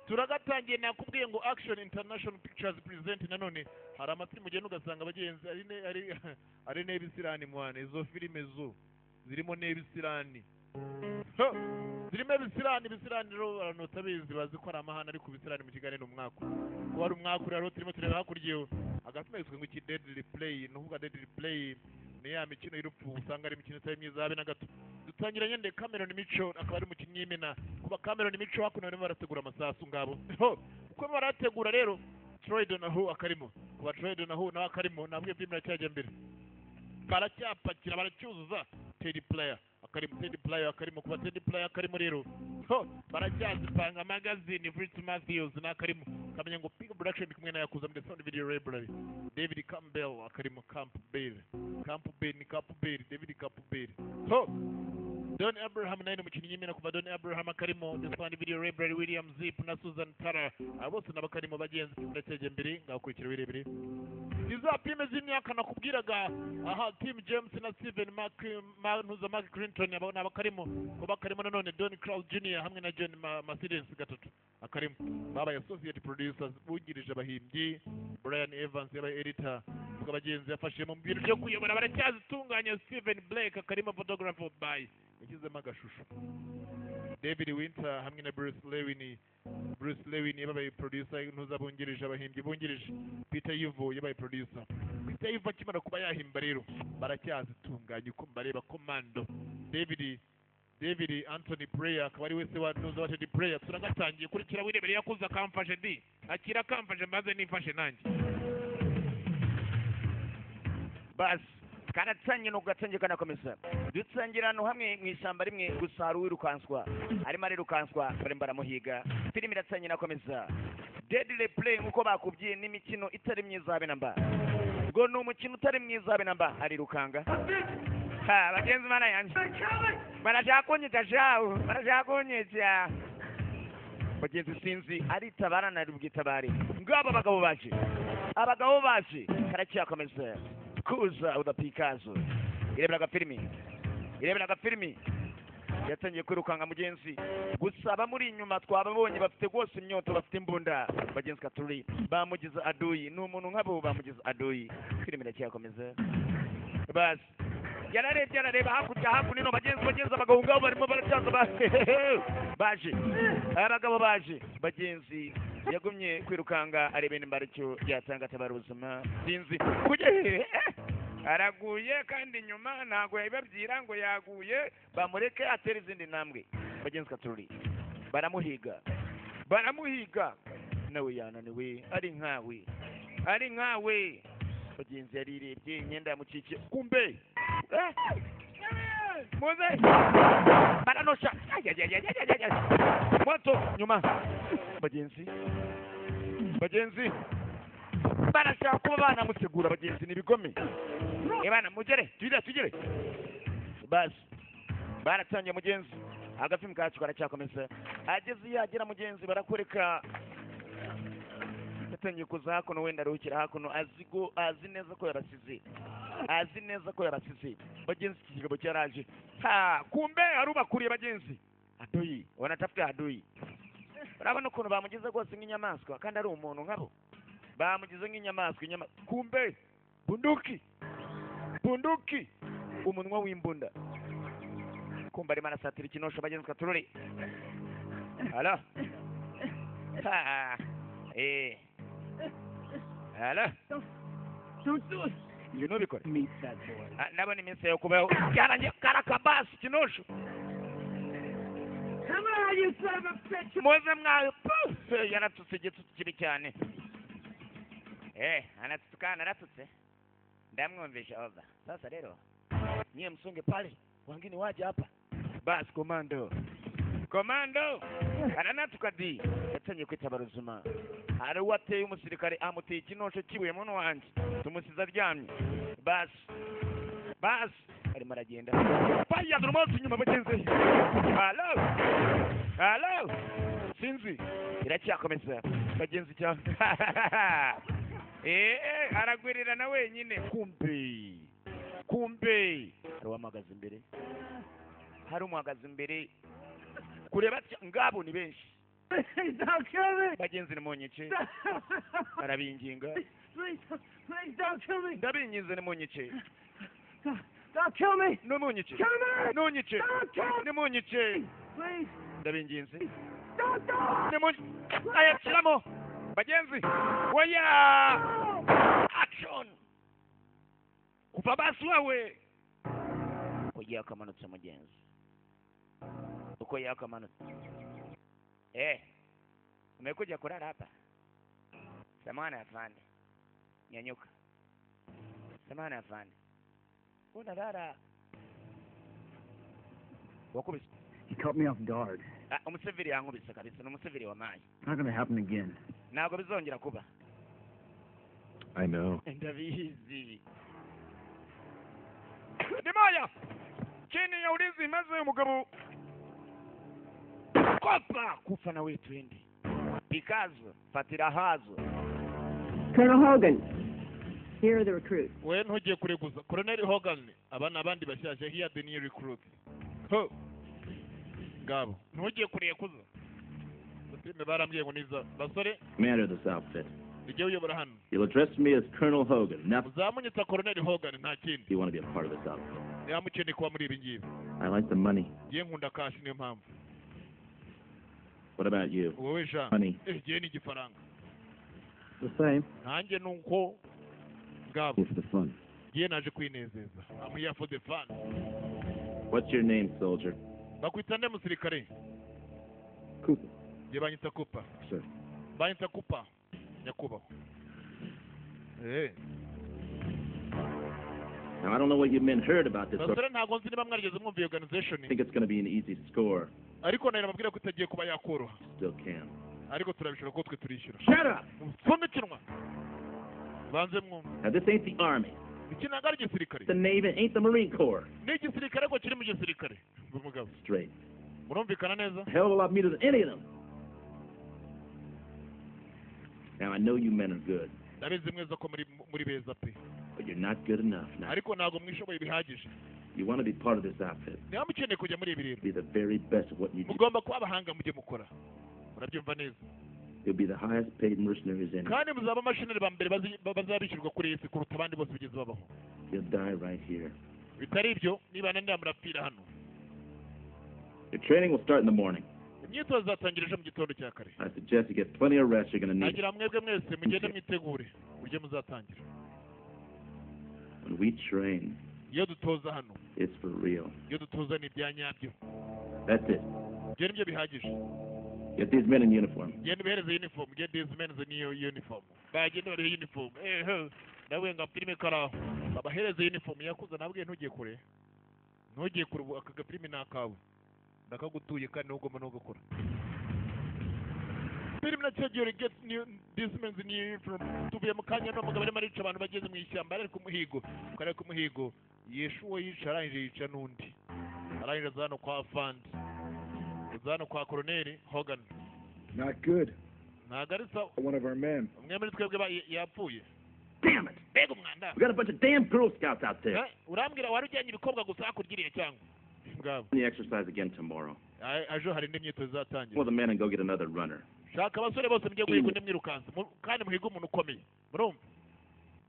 turagatangiye nakubwiye ngo Action International Pictures present nanone hari amafilmu ugenda ugasanga abagenzi ari n'ebisirani mwana izo filime zo zirimo n'ebisirani zirimo ebisirani rero abantu batabizi bazi ko ari amahana ariko ibisirani mu Kigali ni umwaka ko ari umwaka rero turimo tureba hakurya agafilme yiswe ngo Deadly Play nuvuga Deadly Play ni ya mikino y'urupfu usanga ari imikino itari myiza habe na gato dutangiranye nde Cameron Micho akaba ari umukinnyi y'imena kuba Cameron Micho hakuno barimo barategura amasasu ngabo uko barategura rero Troy Donahue akarimo kuba Troy Donahue nawe akarimo nabwiye filime cyajya mbere baracyapakira baracyuzuza Teddy Player akarimo kuba Teddy Player akarimo rero baracyazipanga magazine Fritz Matthews nakarimo kamenya ngo Big Production kumwe na yakuza mu sound video library David Campbell akarimo Campbell David Campbell Don Abraham naye umukinnyi y'imena kuva Don Abraham akarimo the sound video library William Zip na Susan Tara bose nabakarimo bagenzi ndacyeje mbere ngakurikira birebire iza pime z'imyaka nakubwiraga aha Tim James na Steven Mark Clinton abona abakarimo kuba karimo nanone Don Crowd Jr hamwe na John Mercedes gatatu akarimo baba associate producers bungirije abahimbyi Brian Evans yabaye editor abagenzi yafashe mu bintu byo kuyobora baracyazitunganya Steven Blake akarimo photographer by yagizemo agashusho David Winter hamwe na Bruce Lewin yabaye producer ntuzabungirije abahimbyi bungirije Peter Yivo yabaye producer Peter Yivo akimara kuba yahimba rero baracyazitunganya uko mbareba Commando David Anthony Prayer akaba ari wese wanuza Teddy Prayer turagatangiye kurikira wirebere yakuza kamfashe di akira kamfashe maze nifashe nanjye bas karatsanye no gatsanye kana komesa dutsangirano hamwe mu ishyamba rimwe gusa wirukanswa arimo arirukanswa barembara muhiga filime iratsanye na komesa Deadly Play uko bakubyiye n'imikino itari myiza habe namba ngo no umukino utari mwiza habe namba arirukanga bagenzi mana yanje barashakonyita shawo barashakonyita bagenzi sinzi aritabara na rubwitabare ngabo abagabo baje karacyakomeza kuza udapikazo irebera agafilimi yatangiye kwirukanga mugenzi gusaba muri inyuma twababonye bafite rwose imyoto bafite imbunda bagenzi katuri bamugize aduyi n'umuntu nk'abo bamugize aduyi filime iracyakomeza basi yarareba hakuno bagenzi abagabo ngabo barimo baracyaza abagabo baje bagenzi yagumye kwirukanga arebena imbaricyo yatanga tabara ubuzima sinzi kujye araguye kandi nyuma ntago yabibabyira ngo yaguye bamureke atera izindi ntambwe bagenzi katuri baramuhiga nawe yananiwe ari nkawe bagenzi yarirebye imyenda yamucikiye kumbe muze baranosha moto nyuma bagenzi barashaka kuba banamutegura bagenzi n'ibigome bana mugere tugere basi baratangiye mugenzi agafilmu kacu karacyakomeza ageze yagera mugenzi barakwereka yatangiye kuza hakuno wenda aruhukira hakuno azi neza ko yarasize bagenzi iki kigabo cyaraje kumbe arubakuriye bagenzi adoyi wanatafuta adoyi urabona ukuntu bamugize rwose nk'inyamaswa kandi ari umuntu nkabo bamugize nk'inyamaswa kumbe bunduki umunwa w'imbunda kumbe arimo arasatira ikinosho bagenzi katurore hala you know bikore nabona iminsi yo kubaho karakabasi kinosho muze mwawe yaratutse igitutu kibi cyane aratutse ndamwumvisha oza sasa rero niye msunge pale wengine waje hapa basi komando aranatuka yatangiye kwitabara ubuzima hari uwateye umusirikare amuteye ikinosho kibuye muntu wanjye tumusize aryamye basi arimo aragenda bayaza umunsi inyuma bagenzi halo sinzi iracyakomeza bagenzi cyane aragwirira na wenyine kumbe hari umuhagaze imbere kureba ngabo ni benshi Please don't kill me. bagenzi nimunyice arabinginga Please don't kill me. ndabinginze nimunyice Don't kill me. nimunyice Kill me. nimunyice Don't kill me. nimunyice Please. ndabinginze Don't do it. nimunyice ayashyiramo bagenzi oya action kuva basi wewe uko yakamanutse mugenzi uko yakamanutse umekuja kulala hapa samahani afande nyanyuka samahani afande unalala wakubise He caught me off guard. umusivili yankubise kabisa n'umusivili wa mayi Not gonna happen again. ntabwo bizongera kuba I know. ndabizi ndimaya chini ya ulinzi maze umugabo kopa kufa na wetu endi pikazo fatira hazo Colonel Hogan, here are the recruits. we ntujye kureguza Colonel Hogan abana abandi bashyashya here the new recruit ho ngabo ntujye kurekuza batime barambwiye ngo niza basore Commander of this outfit. ijye uyobora hano You'll address me as Colonel Hogan. Now, uzamunyita Colonel Hogan nta if kindi you want to be a part of this outfit. yamukeneye kuba muri ibi ngibi I like the money. ye nkunda kashi niyo mpamvu What about you? wowe Jean Money. igihe ni igifaranga The same. nanjye nuko ngabo For the fun. ye naje kwinezeza I'm here for the fun What's your name, soldier? bakwita nde musirikare Cooper. ye banyita Cooper Sir. banyita Cooper nyakubahwa Now, I don't know what you men heard about this. basore ntabwo nzi niba mwarigeze mwumva iyo organization I think it's going to be an easy score. ariko nayo nababwira ko itagiye kuba yakoroha Still can. ariko turabishobora ko twe turishyura Shut up! mfundikinwa banze mwumva Now, this ain't the Army. iki ntabwo ari igisirikare The Navy ain't the Marine Corps. ni igisirikare ariko kiri mu gisirikare mugabo Straight. murumvikana neza A hell of a lot meaner than any of them. Now, I know you men are good, ndabizi mweza ko muri beza pe but you're not good enough now. ariko ntabwo mwishoboye bihagije You want to be part of this outfit. niba mukeneye kujya muri ibi rero Be the very best of what you do. mugomba kuba abahanga mujye mukora murabyumva neza You'll be the highest paid mercenaries in. kandi muzaba amashinari ba mbere bazabishyurwa kuri iyi si kuruta abandi bose bigeze babaho You'll die right here. bitari ibyo niba nandi murapfira hano Your training will start in the morning. imyitozo izatangira ejo mu gitondo cya kare I suggest you get plenty of rest. You're going to need it. nagira mwebwe mwese mugende mwitegure uburyo muzatangira When we train, iyo dutoza hano it's for real. iyo dutoza ni ibya nyabyo That's it. ibyo nibyo bihagije Get these men in uniform. genda ubereze uniform genda izimeneze n'iyo uniform bagenda bariho uniform nawe nga filime karaho babahereze uniform yakuza nabwiye ntujye kure ubu aka gafilime ni akawe ndakagutuye kandi ntugomba no gukora filime nacyagiyore get these men in uniform tuvuye mu kanya n'umugabo arimo arica abantu bageze mu ishyamba ari ku muhigo kare ku muhigo yeshuwa yica arangije yica n'undi arangije aza hano kwa fandi hano kwa Colonel Hogan Not good. ntabwo ari sawa One of our men. umwe muri twebwe yapfuye Damn it! mbega umwanda We got a bunch of damn Girl Scouts out there. urambwira wari ujyanye ibikobwa gusa hakurya iriya cyangwa ngabo The exercise again tomorrow. ejo hari indi myitozo izatangira Pull the men and go get another runner. shaka abasore bose mujye guhiga undi mwirukansa kandi muhiga umuntu ukomeye murumva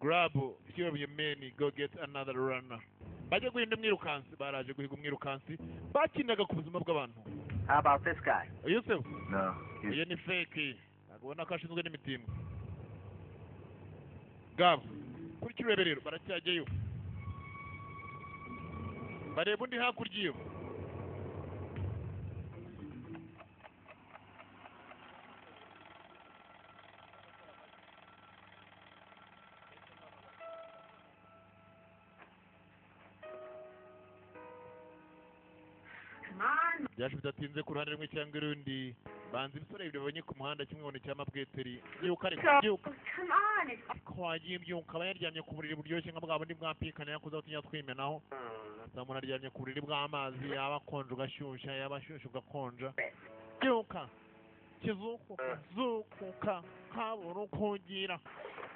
grab few of your men go get another runner bajye guhinda umwirukansi baraje guhiga umwirukansi bakinaga ku buzima bw'abantu How about this guy? uyu se No. iyo ni fake ntabwo ubona ko ashinzwe n'imitimba gabo kuri kirebe rero baracyajyayo bareba undi hakurya iyo byaje bidatinze ku ruhande rumwe cyangwa urundi banza ibisore bibiri babonye ku muhanda kimwe ngo cya mabweteri byuka ariko byuka ko wagiye byuka aba yaryamye ku buriri buryoshye nka bwa bundi bwampikana yakuze aho tunya twimenaho saa umuntu aryamye ku buriri bw'amazi yaba akonje ugashyushya yaba ashyushye ugakonja byuka kizukuka zukuka kabura ukugira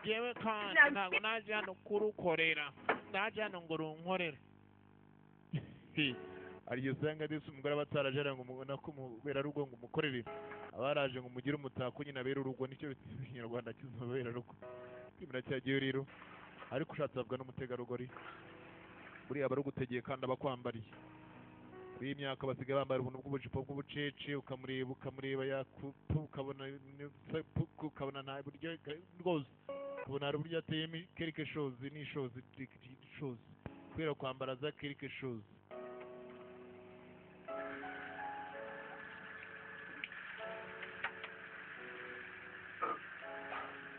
yewe kandi ntabwo naje hano kurukorera naje hano ngo runkorere hari igihe usanga disi umugore aba atarajara ngo umubona ko umubera rugo ngo umukorere abaraje ngo mugire umutako nyine abera urugo nicyo ikinyarwanda kizobera rugo muracyagiye rero ariko ushatse bavuga n'umutegarugori buriya aba ari ugutegeye kandi aba akwambariye kuri iyi myaka basigaye bambara ubuntu bw'ubujipo bw'ubucece ukamureba yakupu ukabona nta buryo rwose ubona hari uburyo ateyemo quelque chose n'ishozi kubera kwambara za quelque chose.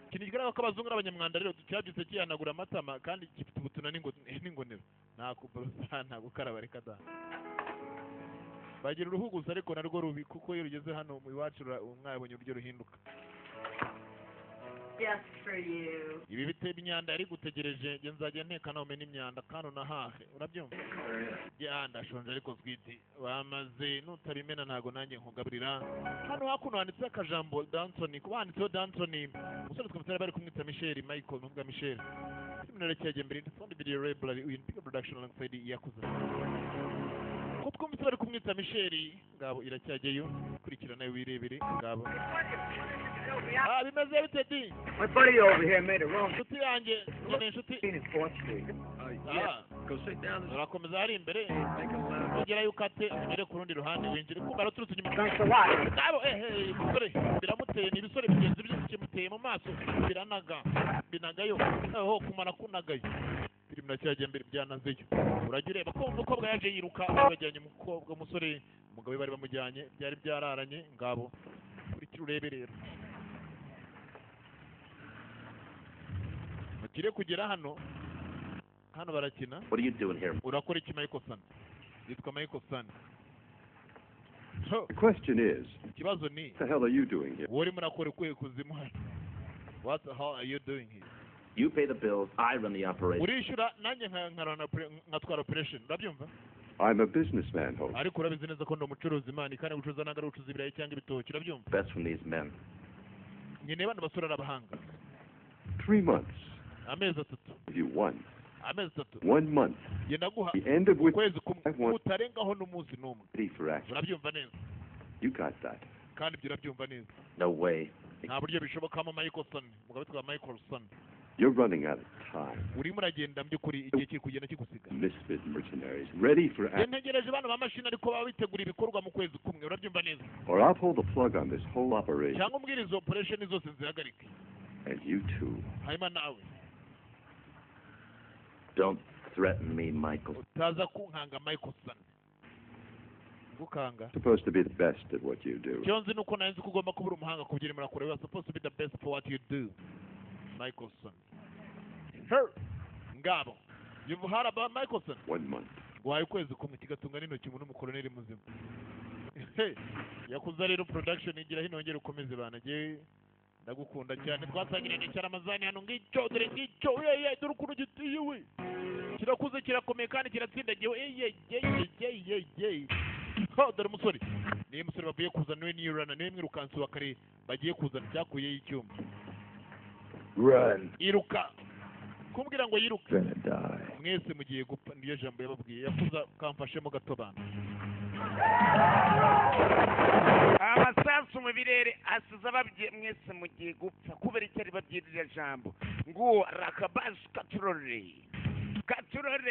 Ikintu kigaragara ko abazungu n'abanyamwanda rero cyabyutse kihanagura amatama kandi gifite ubutuna n'ingonero nta kuborosa nta gukaraba reka da bagira uruhu gusa ariko narwo rubi kuko iyo rugeze hano mu iwacu mwabonye uburyo ruhinduka. Just for you. Ibi biteye imyanda yari gutegereje nge nzajya nteka nawe n'imyanda kano na hahe urabyumva ya ndashonje ariko switi bamaze nutabimena ntago nanjye nkugaburira. Hano hakuno handitse akajambo Danson kuba handitseho Danson umusore twamutara bari kumwita Michel Michael n'ubwa Michel iminara cyajye mbere ndetse video library in big production alongside Yakuza ko twumvise bari kumwita Michel ngabo iracyajyeyo kurikirana wirebere ngabo bimeze bite di My buddy over here made a wrong. inshuti yanjye nyine inshuti It's 4th Street. Go sit down. urakomeza hari imbere ugerayo ukate ugere ku rundi ruhande winjire kumva araturutse inyuma Thanks a lot. ngabo musore biramuteye ni ibisore bigenzi by'ikimuteye mu maso binagayo aho kumara kunagayo biri muracyajye mbere byanazeyo urajya ureba ko umukobwa yaje yiruka bajyanye umukobwa umusore umugabo we bari bamujyanye byari byararanye ngabo kurikira urebe rero bakire kugera hano barakina. What are you doing here? Urakora iki Michael Sun? Yitwa Michael Sun. The question is, Ikibazo ni what the hell are you doing here? wori murakora ukuye kuzimu hano? What the hell are you doing here? You pay the bills, I run the operation. Urishura nanjye nkatwara operation urabyumva? I'm a businessman, Hope. Ariko urabizi neza ko ndi umucuruzi imana kandi gucuruza ntabwo ari ubucuruzi ibirayi cyangwa ibitoki urabyumva? Best from these men. Nyine bano basore ari abahanga. 3 months. Amezi atatu. If you won. Amezi atatu. 1 month. Genda guha The end of which ukwezi I kumwe want utarengaho n'umunsi n'umwe. ready for action. Urabyumva neza? You got that. Kandi ibyo urabyumva neza. No way. Nta buryo bishobokamo Michael Sun. Mugabo witwa Michael Sun. You're running out of time. Urimo uragenda by'ukuri igihe kiri kugenda kigusiga. Misfit mercenaries, ready for action. ntegereje bano bamashini ariko baba bitegura ibikorwa mu kwezi kumwe urabyumva neza? Or I'll pull the plug on this whole operation. cyangwa umbwira izo operation zose zihagarike. And you too. hanyuma nawe Don't threaten me, Michael. utaza kunkanga Michael Sun. gukanga Supposed to be the best at what you do. icyo nzi nuko nanzi ko ugomba kuba uri umuhanga ku byo urimo urakora. You are supposed to be the best for what you do, Michael Sun. Her ngabo you've heard about Michael Sun? 1 month. waye ukwezi kumwe kigatunga n'intoki mu n'umukoloneli muzima. Yakuza rero production igira hino ngere ukomeze banagiye ndagukunda cyane twasangiranye cyane amazani hano ngicyo dore ngicyo dore ukuntu gitiye we kirakuze kirakomeye kandi kiratsindagiye dore umusore niyo musore bagiye kuzana niwe niyurana niwe mwirukansi wa kare bagiye kuzana cyakuyeho icyuma. Run. Iruka kumbwira ngo yiruke Gonna die. mwese mugiye gupfa niyo jambo yababwiye. Yakuza kamfashemo gato bana. amasasu mu birere asize ababwiye mwese mugiye gupfa kubera icyo ari babyirira jambo ngo rakabazi katurore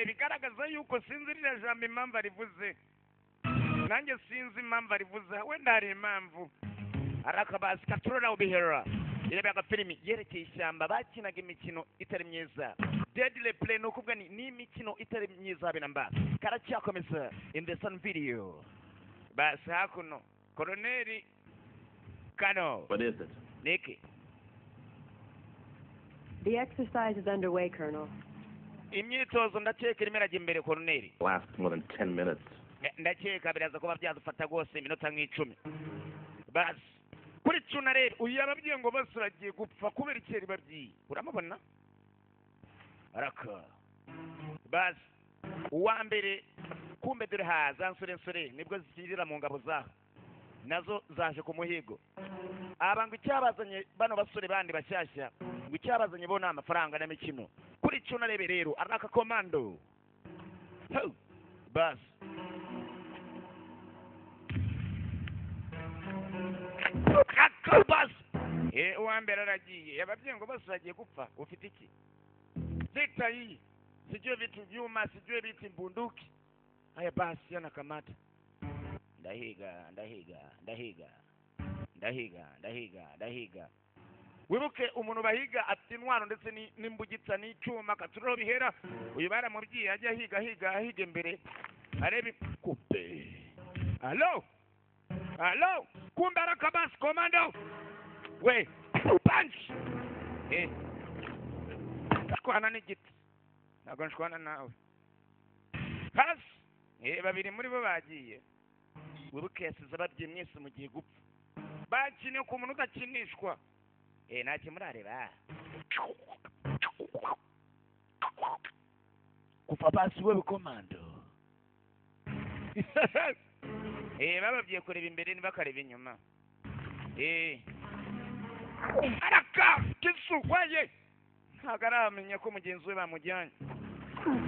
bigaragaza yuko sinzi ririya jambo impamvu arivuze nanjye sinzi impamvu arivuze wenda hari impamvu rakabazi katurore ubihera irebe agafilimi yerekeye ishyamba bakinaga imikino itari myiza deadly play no kuvuga ni imikino itari myiza habe namba karacyakomeza in the sun video basi hakuno Colonel Kano. What is it? Nikki. The exercise is underway, Colonel. Imyitozo ndakeka irimo irajya imbere Colonel. Last more than 10 minutes. Ndakeka biraza kuba byadufata rwose iminota nk'icumi. Basi kuri cuna rero uyu yababwiye ngo bose bagiye gupfa kubera icyeri babyiye. Uramubona? Araka. Basi uwa mbere kumbe dore haza nsore nibwo zikirira mu ngabo zaho. Nazo zaje ku muhigo. Aba ngo icyabazanye bano basore bandi bashyashya ngo icyabazanye bo n'amafaranga n'imikino kuri cuna rebe rero araka komando. Bas akabas uwa mbere aragiye ababyeyi ngo bose bagiye gupfa ufite iki vita hii sijue vitu vyuma sijue vitu bunduki haya basi anakamata ndahiga wibuke umuntu bahiga afite intwaro ndetse n'imbugitsa n'icyuma katuriro bihera uyu baramubwiye ajya higa imbere arebe kupe Hello kumbe arakabasi komando we punch shwana n'igiti ntabwo nshwana nawe hasi babiri muri bo bagiye wibuke yasize ababyeyi mwese mu gihe gupfa bakiniye ku muntu udakinishwa ntacyo murareba kuva basi we bikomando bababwiye kureba imbere ntibakareba inyuma araka kisu weye ntabwo aramenya ko mugenzi we bamujyanye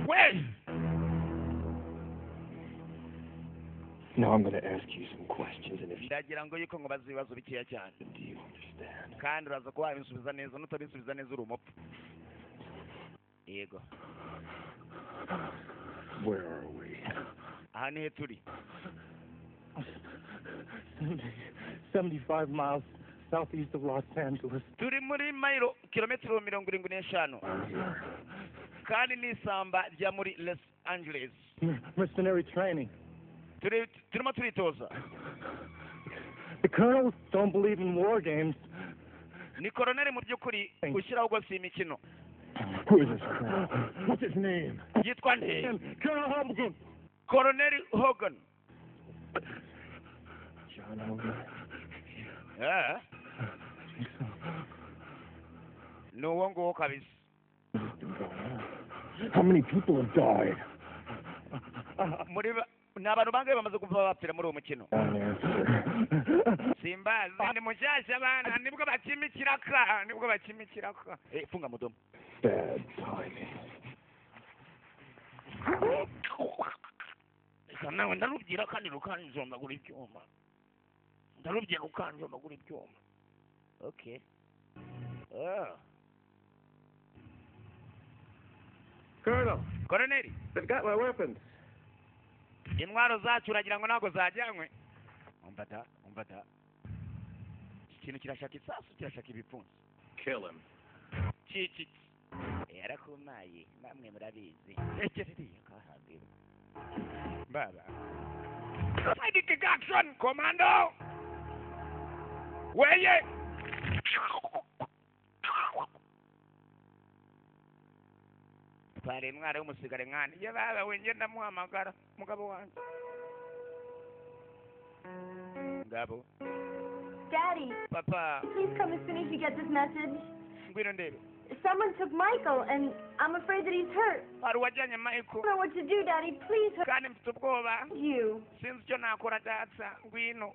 we Now I'm going to ask you some questions, and if you ndagira ngo yuko ngo bazi ibibazo bikeya cyane do you understand? kandi uraza kuba wabisubiza neza nutabisubiza neza uri umupfu yego Where are we? aha nihe turi 75 miles southeast of Los Angeles. turi muri kilometero 75 kandi n'isamba rya muri Los Angeles Mercenary training. turimo turitoza The colonels don't believe in war games. ni koroneri mu by'ukuri gushyiraho rwose iyi mikino Who is this colonel? What's his name? yitwa nde Colonel Hogan. koroneri Hogan John Hogan. ni uwo nguwo kabisa How many people have died? ni abantu bangahe bamaze kuva bapfira muri uwo mukino simbazi ni mushyashya abana nibwo bakimikiraka funga mudomo Bad timing. reka nawe ndarubwira kandi rukanjomagura ibyuma okay Colonel, koroneri they've got my weapons. intwaro zacu uragira ngo ntabwo zajyanywe umva da ikintu kirashaka isasu kirashaka ibipfunsi Kill him. ciciki yarakumaye namwe murabizi egereriye kahambira baba Side action commando weye pare intwaro y'umusigare nkani ye baba wenge ndamuhamagara mugabo wanjye ngabo Daddy, papa please come as soon as you get this message. ngwino ndebe Someone took Michael, and I'm afraid that he's hurt. hari uwajyanye Michael I don't know what to do, Daddy. Please hurt kandi mfite ubwoba you. sinzi icyo nakora data ngwino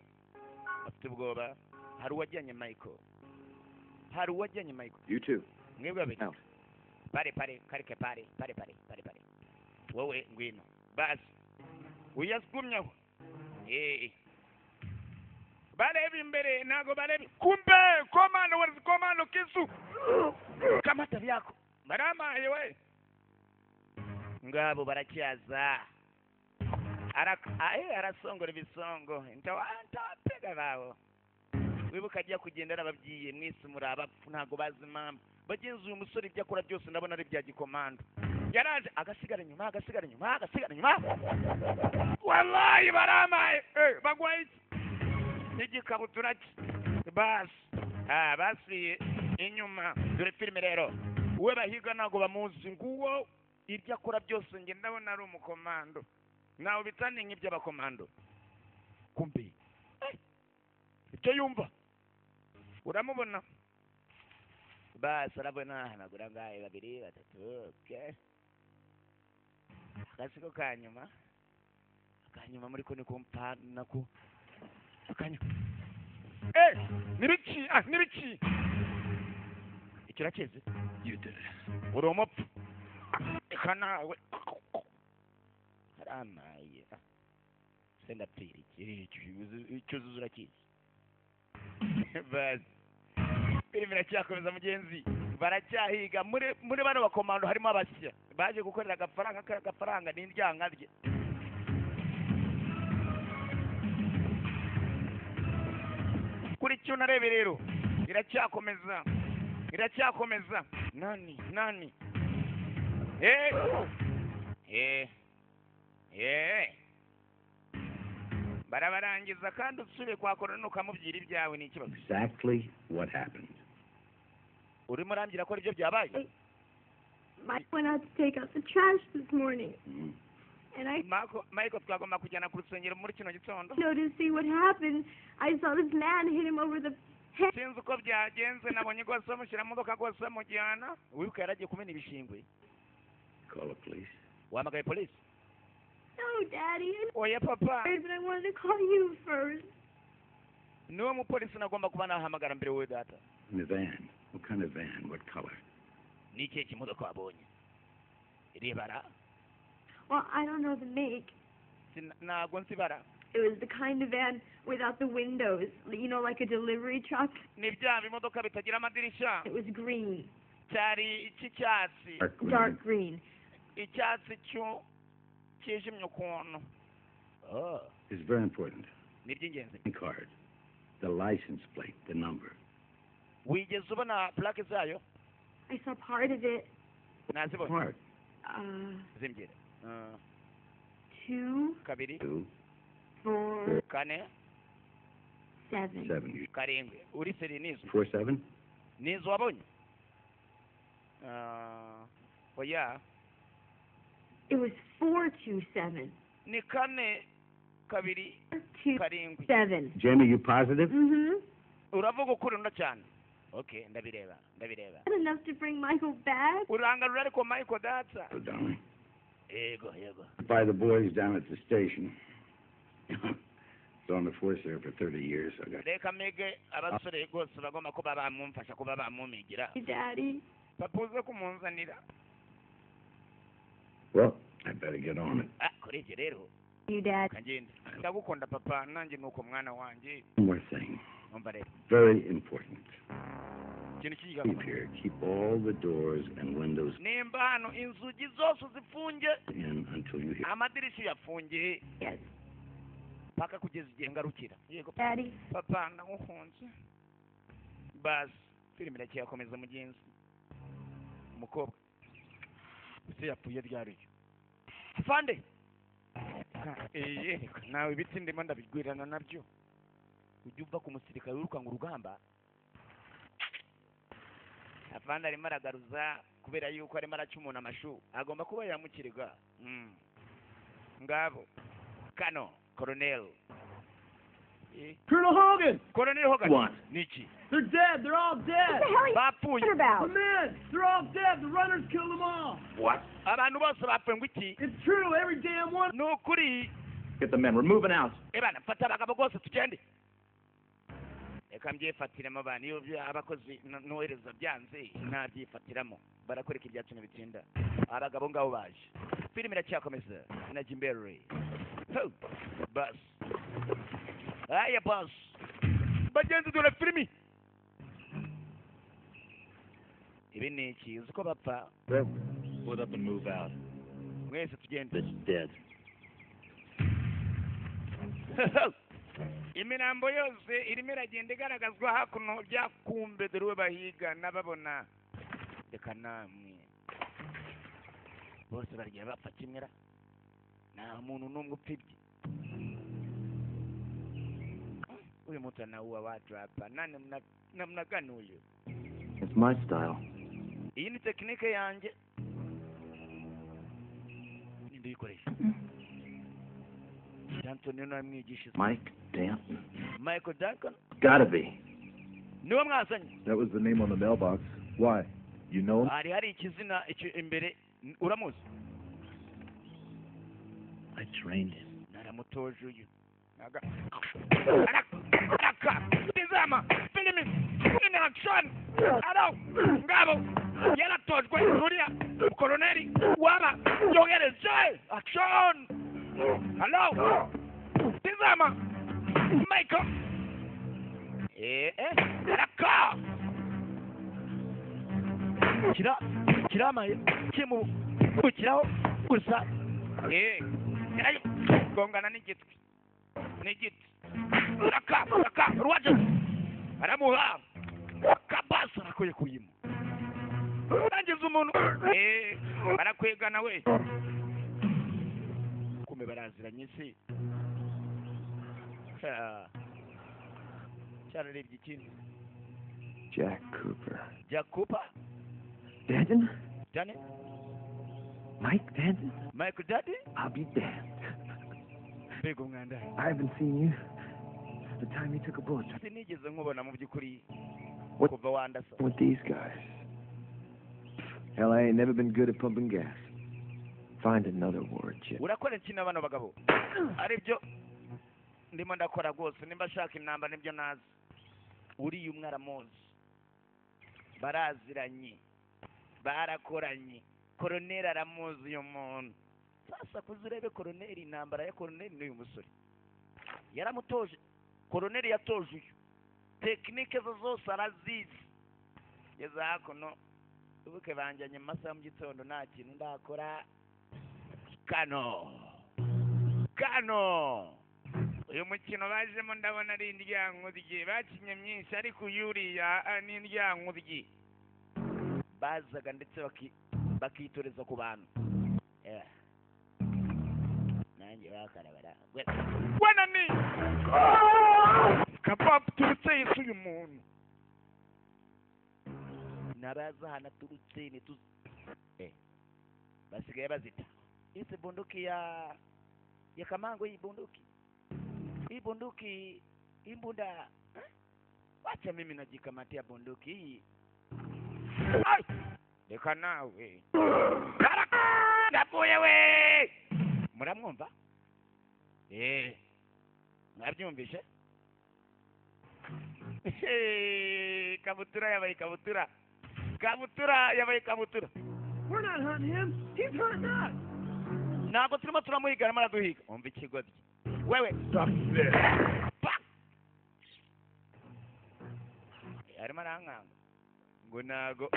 mfite ubwoba hari uwajyanye Michael You too. mwebwe babiri Out. pare karike pare wowe ngwino basi uyasugumyeho bareba imbere ntago bareba kumbe komando kisu kamata vyako baramaye we ngabo baracyaza arasongora ibisongo ntawapega babo wibuka ajya kugenda arababwiye mwese muri abapfu ntago bazi impamvu bagenzi uyu musore ibyo akora byose ndabona ari bya gikomando yaraje agasigara inyuma wallahi baramaye bagwaye n'igikabutura basi basubiye inyuma dore filime rero we bahiga ntago bamuzi nguwo ibyo akora byose nge ndabona ari umukomando nawe bitaniye nk'iby'abakomando kumbi icyo yumva uramubona basi arabona hanagura ngahe babiri batatu okay akasiko kanyuma muri ko ni kumpa nako akanyuma nibiki icyo rakeze You did it. uri umupfu reka nawe haramaye se ndapfira iki icyo uzuza urakizi basi filime iracyakomeza mugenzi baracyahiga muri bano bakomando harimo abashya baje gukorera agafaranga n'indyanka rye kuri cyo narebe rero iracyakomeza nani barabarangiza kandi usubire kwa korona ukamubwira ibyawe ni ikibazo. Exactly what happened. Urimo urambwira ko aribyo byabaye? Mike went out to take out the trash this morning. And I Michael twagomba kujyana ku rusengero muri kino gitondo. To see what happened. I saw this man hit him over the head. Sinzi uko byagenze nabonye rwose bamushyira mu modoka rwose bamujyana wibuka yaragiye kumena ibishingwe. Call the police. Wahamagaye polisi? No, Daddy. Oya papa. But I wanted to call you first. Niwe mupolisi nagomba kuba nahamagara mbere wowe data. In a van. What kind of van? What color? Ni ikihe kimodoka wabonye? Iribara? Well, I don't know the make. Ntabwo nsibara. It was the kind of van without the windows, you know, like a delivery truck. Ni bya bimodoka bitagira amadirisha. It was green. Cyari icyatsi. Dark green. Icyatsi cyo kijimye ukuntu. Oh. It's very important. Ni by'ingenzi. The card. The license plate. The number. Wigeze ubona plaque zayo? I saw part of it. Nazibonye. Part. Zimbye. 2. Kabiri. 2. 4. Kane. 7. 7. Karindwi. Uri seri nizo? 47. Nizo wabonye? Oya. It was 427. Ni kane kabiri karindwi. 7. Jamie, you positive? Uravuga ukuri ndo cyane. Okay, ndabireba. Not enough to bring Michael back? Urangarura ariko Michael data. Oh, darling. Yego. By the boys down at the station. It's on the force there for 30 years. I got. Reka mege abasore rwose bagomba kuba bamumfasha kuba bamumigira. Daddy. Papa uze kumunzanira. Well, I better get on it. Kuri ibyo rero. You, Dad. Kagenda. Ndagukunda papa nanjye nuko mwana wanjye. One more thing. Umva rero. Very important. Ikintu kiga. Keep here. Keep all the doors and windows nimba hano inzugi zose zifunge in until you hear. amadirishya yafungiye. Yes. Paka kugeza igihe ngarukira. Yego. Daddy. Papa ndagukunze. Bas filime iracyakomeza mugenzi. Umukobwa. Ese yapfuye ryari? Afande. Nawe ibiti ndimo ndabigwirana nabyo. Ujya uva ku musirikare wiruka ngo urugamba. Afande arimo aragaruza kubera yuko arimo aracumuna amashu. Agomba kuba yamukiriga. Ngabo. Kano, Colonel. Colonel Hogan! Colonel Hogan. What? Niki. They're dead. They're all What dead. the hell are you Bapfuye. talking about? The men, they're all dead. The runners killed them all. What? Abantu bose bapfuye ngo iki? It's true, every damn one. Nukuri. Get the men. We're moving out. Ebana fata abagabo bose tugende. Eka mbyifatiramo bana iyo abakozi nohereza byanze ntabyifatiramo barakoreka ibyacu n'ibitsinda abagabo ngabo baje filime iracyakomeza na Jimberry bas aya bas bagenzi dore filimi ibi ni iki uzi ko bapfa Split up and move out. mwese tugende It's dead. imirambo yose irimo iragenda igaragazwa hakuno byakumbe dore we bahiga n'ababona reka namwe bose barya bapfa kimwera nta muntu n'umwe upfibye uyu mutu anauwa watu hapa nani namna gani huyu? It's my style. Iyi ni tekinike yanjye ndikoresha Antonio namwigisha Mike Danton. Michael Duncan Gotta be. niwe mwazanye. That was the name on the mailbox. Why? You know him? hari ikizina imbere uramuzi? I trained him. naramutoje uyu araka tizama filimi in action aro ngabo yaratojwe nuriya koloneli waba yogereje action hello tizama Michael Araka kiramaye kimu kiraho gusa gongana n'igitwi raka rwaje aramuha kabasa arakoye kuyimo urangiza umuntu barakwegana we kume baraziranye se cyararebye ikintu Jack Cooper. Jack Cooper? Danton? Danny? Mike Danton? Michael Daddy? I'll be damned. Big umwanda. I haven't seen you since the time you took a bullet. Sinigeze nkubona mu by'ukuri What kuva wandasa. with these guys? Hell, I ain't never been good at pumping gas. Find another word, Chip. Urakora iki n'abana bagabo? Aribyo ndimo ndakora rwose nimba shaka inamba nibyo nazi. Uriye umwaramuzi. Baraziranye. Barakoranye. Koroneri aramuzi uyu muntu. Sasa kuzirebe koroneri intambara ya koroneri n'uyu musore. Yaramutoje. Koroneri yatoje uyu. Tekinike zo zose arazizi. Yeza hakuno ubuke banjanye mu masaha mu gitondo nta kintu ndakora. Kano uyu mukino bajemo ndabona ari indyankudyi bakinye myinshi ariko yuriya ni indyankudyi bazaga ndetse bakitoreza ku bantu nanjye bakarabara wana ni kapapu turutse yesu uyu muntu nabaza hana turutse ni tuzi basigaye bazita isi bunduki ya Kamango hii bunduki imbunda wacha mimi najikamatia bunduki hii leka nawe nabuye we muramwumva mwabyumvishe kabutura yabaye kabutura yabaye kabutura. We're not hunting him. He's hunting us. Ntabwo turimo turamuhiga arimo araduhiga umva ikigozi wewe arimo arankanga ngo ntago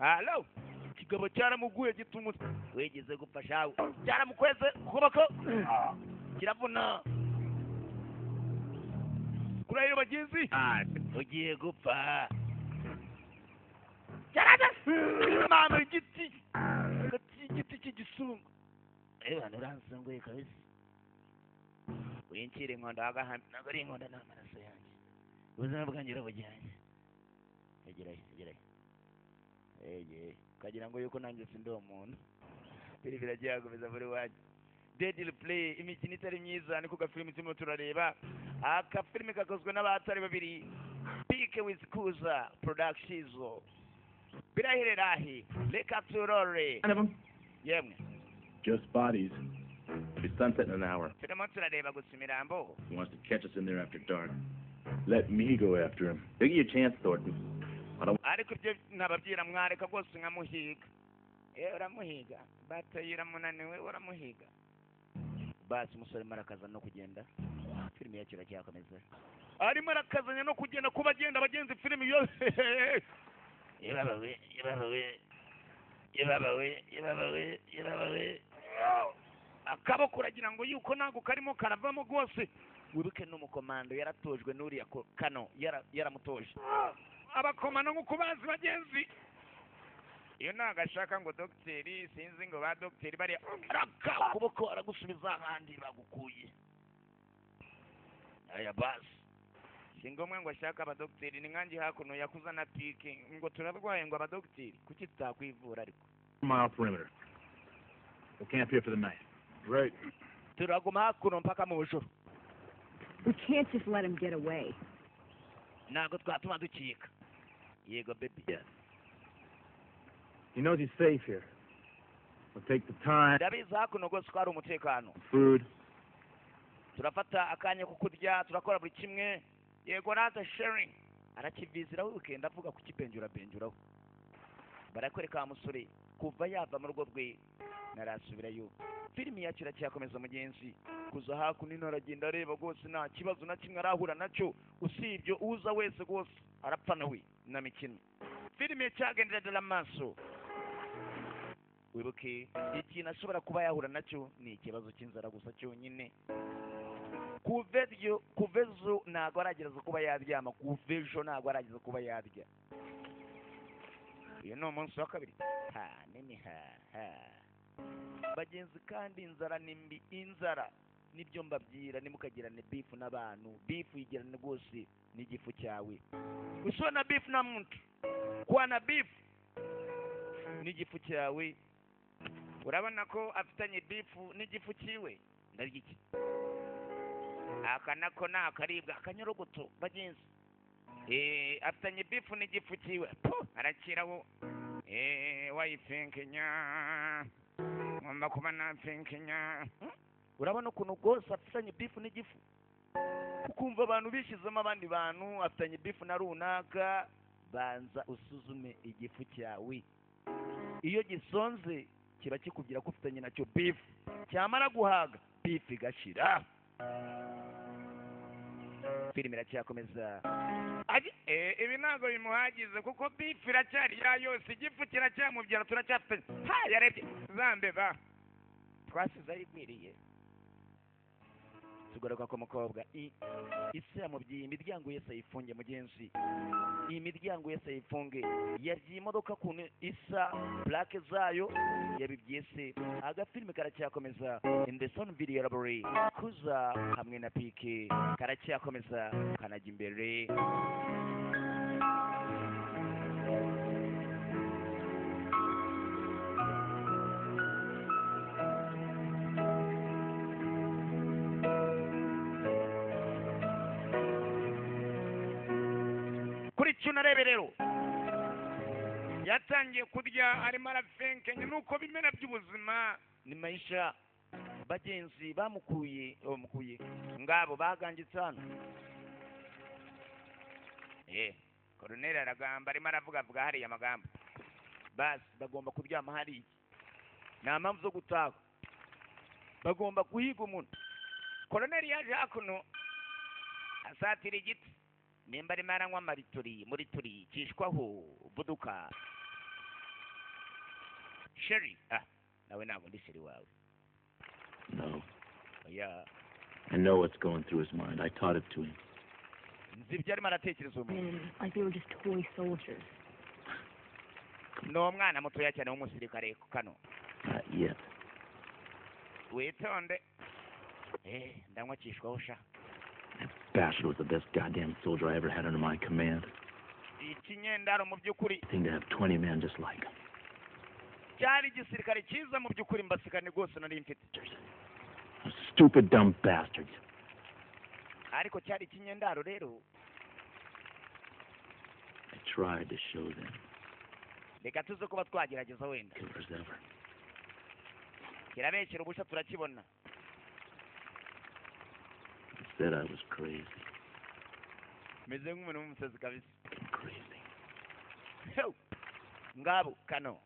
halo ikigabo cyaramuguye gituma wegeze gufasha cyaramukweze kuboko kiravuna kuri ayo bagenzi ugiye gupfa cyaraza mama igiti cy'igisungu abantu uranzunguye kabisa wincire inkondo agahamya ntabwo ari inkondo ni amaraso yanjye ubuzima bwanjye urabujyanye egerayo ukagira ngo yuko nanjye sindi umuntu biri biragihagumiza buri wanjye Deadly Play imikino itari myiza niko gafilimi turimo turareba akafilimi kakozwe n'abatari babiri Pike with Kuza Productions birahirirahi reka turore yemwe Just bodies. It's sunset in an hour. turimo turareba gusa imirambo He wants to catch us in there after dark. Let me go after him. They'll give you a chance, Thornton. I don't... ariko ibyo nababwira mwareka rwose nkamuhiga uramuhiga bataye uramunaniwe uramuhiga basi umusore marakaza no kugenda filimi yacu iracyakomeza arimo arakazanya no kugenda kuba agenda abagenzi filimi yose yebabawe akaboko uragira ngo yuko ntabwo karimo karavamo rwose wibuke n'umukomando yaratojwe n'uriya kano yaramutoje abakomando nk'uko bazi bagenzi iyo ntabwo ashaka ngo dogiteri sinzi ngo ba dogiteri bariya araka ukuboko aragusubiza ahandi bagukuye aya basi si ngombwa ngo ashake abadogiteri ni nkanjye hakuno yakuza na Pike ngo turarwaye ngo abadogiteri kuki tutakwivura ariko Mile perimeter. We'll camp here for the night. Right. turaguma hakuno mpaka mu bujoro We can't just let him get away. ntabwo twatuma dukika yego baby Yes. He knows he's safe here. We'll take the time, ndabizi hakuno rwose ko hari umutekano food. turafata akanya ko kurya turakora buri kimwe yego naza sharing arakiviziraho weekend avuga ku kibenjurabenjuraho barakwereka wa musore kuva yava mu rugo rwe narasubirayo. Filimi yacu iracyakomeza mugenzi, kuza hakuno aragenda areba rwose nta kibazo na kimwe arahura nacyo, usibye uza wese rwose arapfa nawe na mikino. Filimi icyagenderera amaso, wibuke ikintu ashobora kuba yahura nacyo ni ikibazo cy'inzara gusa cyonyine. kuva ejo ntabwo aragereza kuba yaryama, kuva ejo ntabwo arageza kuba yarya. uyu ni umunsi wa kabiri. Bagenzi, kandi inzara ni mbi. Inzara nibyo mbabwira, nimukagirane bifu n'abantu, bifu yigirane rwose n'igifu cyawe. Usiwe na bifu na muntu, kuwa na bifu n'igifu cyawe. Urabona ko afitanye bifu n'igifu cyiwe, ndarya iki? Aka nako ni akaribwa akanyorogoto bagenzi. Afitanye bifu n'igifu cyiwe, arakiraho. Wayifinkenya ngomba kuba nafinkenya. Urabona ukuntu rwose afitanye bifu n'igifu, ukumva abantu bishyizemo abandi bantu. Afitanye bifu na runaka, banza usuzume igifu cyawe. Iyo gisonze kiba kikubwira ko ufitanye nacyo bifu, cyamara guhaga bifu igashira. Filimi iracyakomeza. Ibi ntabwo bimuhagize kuko bifu iracyari ya yose, igifu kiracyamubyara, turacyafite. Yarebye zambeba twasize ayigwiriye. Tugaruka ku mukobwa. Isi yamubwiye imiryango yose ayifunge mugenzi, iyi miryango yose ayifunge. Yagiye imodoka kuntu isa plaque zayo yabibwiye se. Agafilimi karacyakomeza. In the Sun Video Library, Kuza hamwe na Pike karacyakomeza kanajya imbere. Kuri cyuna rebe rero yatangiye kurya arimo arafenkenya. Nuko bimera by'ubuzima ni maisha bagenzi. Bamukuye ngabo bagangitse hano. Koloneli aragamba, arimo aravuga hariya amagambo. Basi bagomba kuryama hariya, nta mpamvu zo gutaha, bagomba guhiga umuntu. Koloneli yaje hakuno asatira igiti, nimba arimo aranywa amaritori muri turi cyishwaho buduka. Sheri, nawe ntabwo ndi sheri wawe. No. Yeah. I know what's going through his mind. I taught it to him. Nzi ibyo arimo aratekereza umuntu. Like they were just toy soldiers. Ni umwana mutoya cyane w'umusirikare kano. Not yet. Witonde. Ndanywa cyishwaho sha. That bastard was the best goddamn soldier I ever had under my command. Ikinyendaro mu by'ukuri. Thing to have 20 men just like him. Cyari igisirikare cyiza mu by'ukuri, mbasikane rwose nari mfite. Stupid dumb bastards. Ariko cyari ikinyendaro rero. I tried to show them. Reka tuze kuba twagerageza wenda. Killers ever. Kirabekera ubusha turakibona. He said I was crazy. Meze nk'umuntu w'umusazi kabisa. Crazy. Ngabo kano.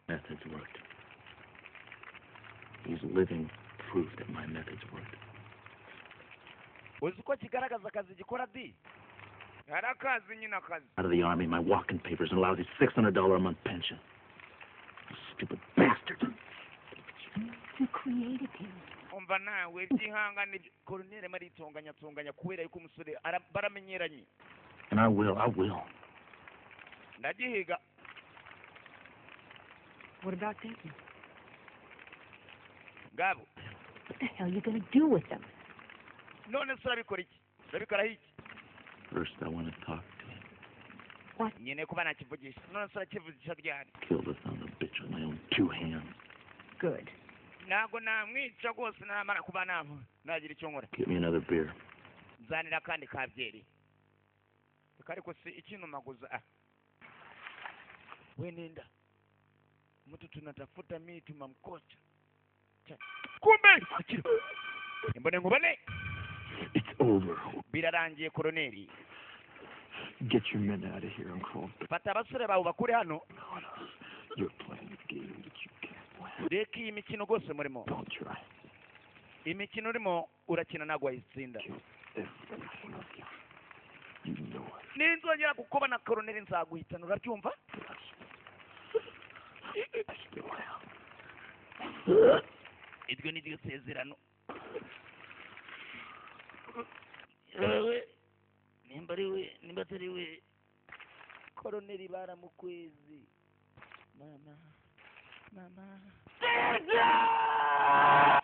Methods worked. He's living proof that my methods worked. Uzi ko kigaragaza akazi gikora di? Hari akazi nyine akazi. Out of the army, my walking papers, and a lousy $600 a month pension. You stupid bastard. You created him. Umva nawe byihangane. Koloneli maritonganya kubera yuko umusore baramenyeranye. And I will. Ndagihiga. What about them? Ngabo. What the hell are you going to do with them? None se urabikora iki? Urabikora iki? First, I want to talk to him. What? Nyine kuba nakivugisha. None se urakivugisha ryari? Kill the son of a bitch with my own 2 hands. Good. Ntabwo namwica rwose namara kuba nagira icyo nkora. Get me another beer. Nzanira kandi ka byeri. Ariko si ikintu maguza. We nenda. Mtu tunatafuta mimi tumamkocha. Kumbe! Mbona ngubane? It's over. Birarangiye Koloneli. Get your men out of here, Uncle. Fata abasore bawe bakure hano. You're playing a game that you can't win. reka iyi mikino rwose murimo Don't try. imikino urimo urakina ntabwo wayitsinda Every one of you. You know it. ninzongera kukuba na koroneri nzaguhitana urabyumva I still am. iryo ni ryo sezerano yewe nimba ari we nimba atari we koroneri baramukwezi mama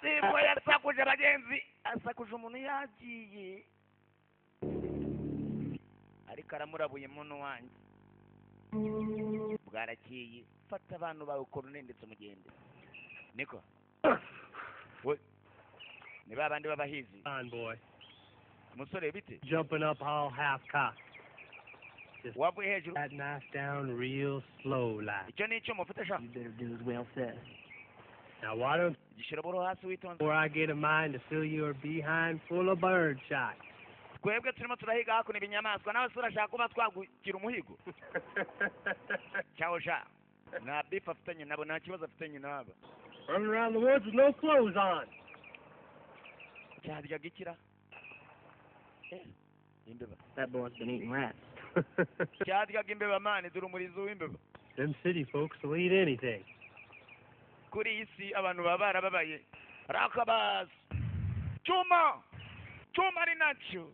simba yasakuje abagenzi asakuje umuntu yagiye ariko aramurabuye muntu wanjye bwarakiye fata abantu bawe koroneri ndetse mugende niko we ni ba bandi b'abahizi On, boy. umusore bite Jumping up all half-cocked. Just wavuye hejuru that knife down real slow like. icyo ni icyo mufite sha You better do as well said. Now, why don't gishyira buro hasi witonze before I get a mind to fill your behind full of bird shot? twebwe turimo turahiga hakuno ibinyamaswa nawe se urashaka kuba twagugira umuhigo cyaho sha nta bifu afitanye nabo nta kibazo afitanye nabo Running around the woods with no clothes on. cyarya gikira imbeba That boy's been eating rats. cyaryaga imbeba mani dore umurizo w'imbeba Them city folks will eat anything. kuri iyi si abantu baba barababaye rakabazi cyuma ari nacyo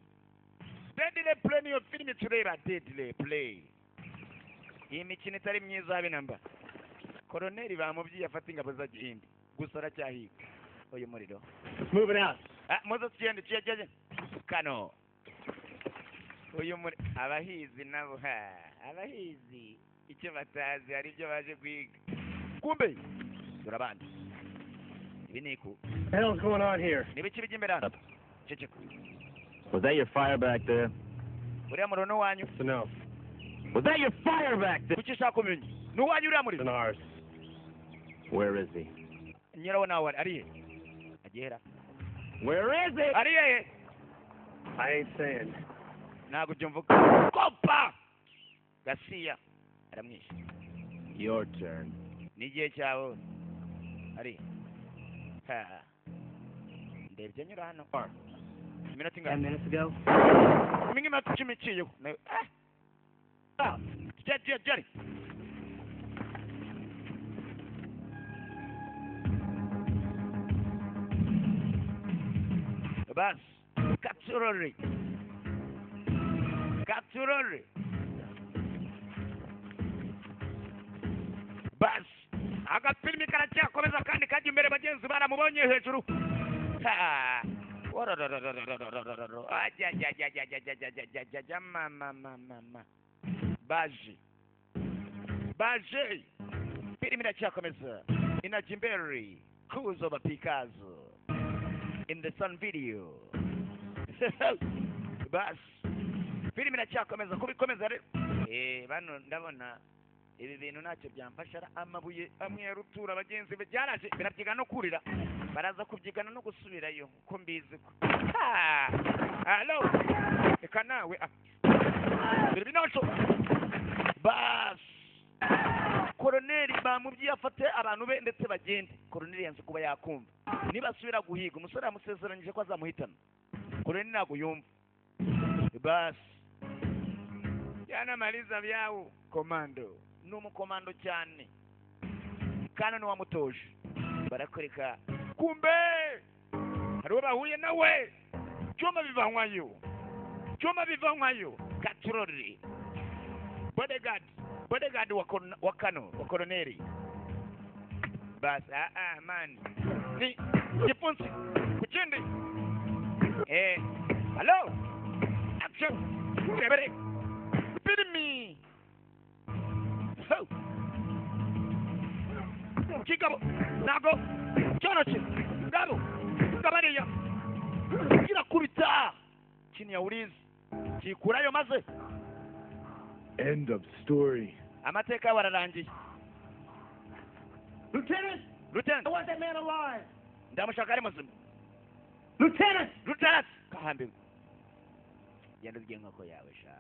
deadly play niyo filime tureba deadly play iyi mikino itari myiza habe namba koroneri bamubwiye afata ingabo za gihimbi gusa aracyahiga uyu muriro Move it out. muze tugende kiyageze kano uyu muri abahizi nabo abahizi icyo batazi hari ibyo baje kwiga kumbe turabandi ibi niku What the hell's going on here? nibiki bijya imbere hano ceceka Was that your fire back there? uriya muriro ni uwanyu So no, Was that your fire back there? kuki ushaka kumenya ni uwanyu uriya it's muriro an ours. Where is he? nyirawo nawe ariye agera Where is it? ariye I ain't saying. ntabwo ibyo mvuga kopa gasiya aramwishe Your turn. n'igihe cyawe ari ndebye nyura hano iminota 10 ingana minutes ago? iminota 10 iciyeho jari bas katurori bas agafilimi karacyakomeza kandi kajya imbere bagenzi baramubonye hejuru baje filimi iracyakomeza inajya imbere kuzo bapikazo in the sun video bas filimi iracyakomeza kubikomeza rero bano ndabona ibi bintu ntacyo byamfasha amabuye amwe ya rutura abagenzi byaraje birabyiga no kurira baraza kubyigana no gusubirayo uko mbizi ko halo reka nawe dore binoco bas koroneri bamubwiye afate abantu be ndetse bagende koroneri yanze kuba yakumva nibasubira guhiga umusore yamusezeranyije ko azamuhitana koroneri ntabwo yumva bas yanamaliza byawo komando ni umukomando cyane kandi niwamutoje barakoreka kumbe hariho bahuye nawe cyuma bivanywayo katurori bodyguard wa kano wa koroneri bas man ni gifunsi kukindi hello action rebere filimi kigabo nago cyoroshye ngabo ngabariya kirakubita chini ya ulinzi kikurayo maze End of story. amateka bararangiye Lieutenant, Lieutenant I want that man alive. ndamushaka ari muzima Lieutenant! kahambe genda ugiye nk'uko yawe sha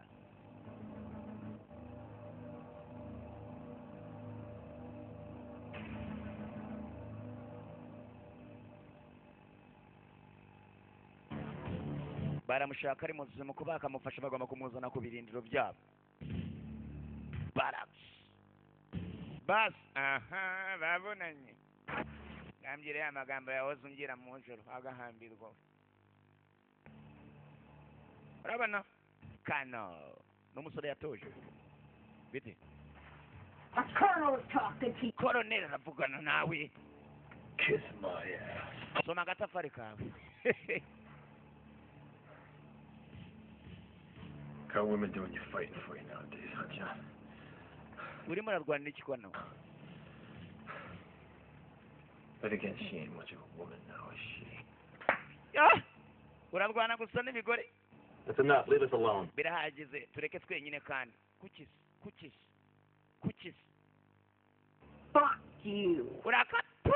baramushaka ari muzima mu kuba bakamufasha bagomba kumuzana ku birindiro byabo. Baraks bas aha babonanye ngambye ya magambo yahoze ungira mu joro agahambirwa. Urabona Kano n'umusore yatoje bite A colonel is talking to you. Colonel aravugana nawe. Kiss my ass. Soma agatafari kawe. How women doing you fighting for you nowadays, huh, John? Urimo ararwana iki kwa nawe? But again, she ain't much of a woman now, is she? Urarwana gusa n'ibigore? That's enough. Leave us alone. Birahagize tureke twenyine kandi. Kuki Fuck you. urakatu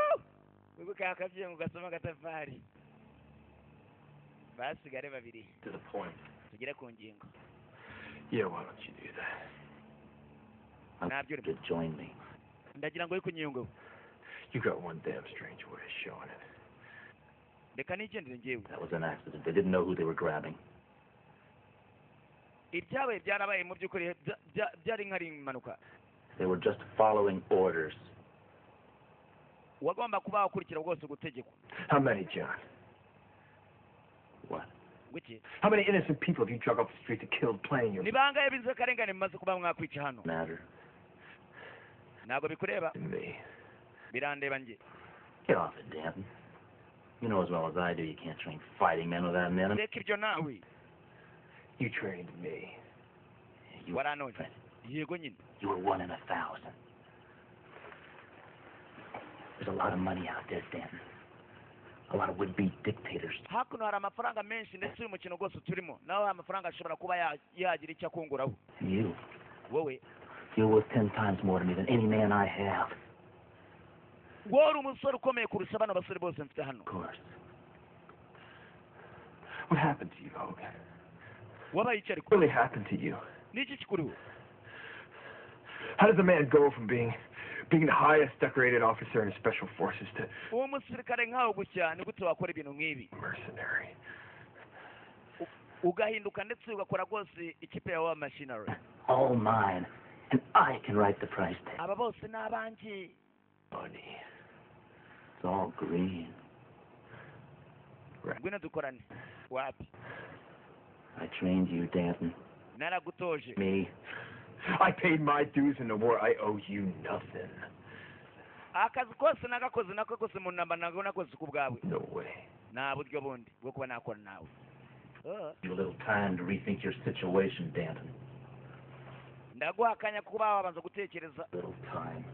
wibuka akabye ngo gasoma agatafari basigare babiri. To the point. Tugere ku ngingo. Yeah, why don't you do that? I'm happy to join me. Ndagira ngo uri ku nyungu. You got one damn strange way of showing it. Reka nigendere ngewe. That was an accident. They didn't know who they were grabbing. Ibyabaye byarabaye mu by'ukuri byari nkari impanuka. They were just following orders. Wagomba kuba wakurikira rwose gutegekwa. How many, John? What? Wiki. How many innocent people have you drug off the street and killed playing your... Ni bangahe binze karengane mumaze kuba mwakwica hano? Matter. Ntabwo bikureba. To me. Birandeba nje. Get off it, Danton. You know as well as I do you can't train fighting men without an enemy. Reka ibyo nawe. You trained me. Waranoje. Yego nyine. You were 1 in 1,000. There's a lot of money out there, Danton. A lot of would-be dictators. Hakuno hari amafaranga menshi ndetse uyu mukino rwose turimo. Nawe amafaranga ashobora kuba yagira icyo akunguraho. You? Wowe. You're worth 10 times more to me than any man I have. Wowe umusore ukomeye kurusha bano basore bose mfite hano. Of course. What happened to you, Hogan? Wabaye iki ariko? What really happened to you? Niki kikuriho? How does a man go from being the highest decorated officer in special forces to Uwo musirikare nkaho gutya ni gute wakora ibintu nk'ibi? mercenary? Ugahinduka ndetse ugakora rwose ikipe ya war machinery. All mine. And I can write the price tag. Aba bose ni abanjye. Money. It's all green. Ngwino dukorane. Wapi? I trained you, Danton. Naragutoje. Me. I paid my dues in the war. I owe you nothing. Akazi kose nagakoze nako kose mu namba nago nakoze ku bwawe. No way. Nta buryo bundi bwo kuba nakora nawe. You a little time to rethink your situation, Danton. Ndaguha akanya kuba wabanza gutekereza. Little time.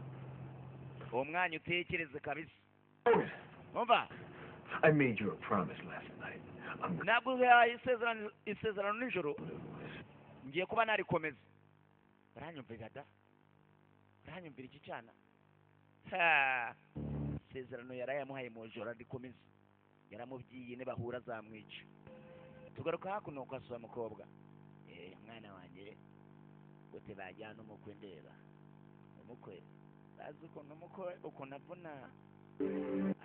Umwanya utekereze kabisa. Hogan, Umva? I made you a promise last night. I'm going Naguhaye isezerano nijoro. Ngiye kuba narikomeza. Uranyumvira da? Uranyumvira iki cyana? Isezerano yarayamuhaye mu joro arikomeza. Yaramubwiye ne bahura zamwica. Tugaruka hakuno kwa swa mukobwa. Mwana wanjye gote bajyana umukwe ndeba. Umukwe bazi ko umukwe ukuntu avuna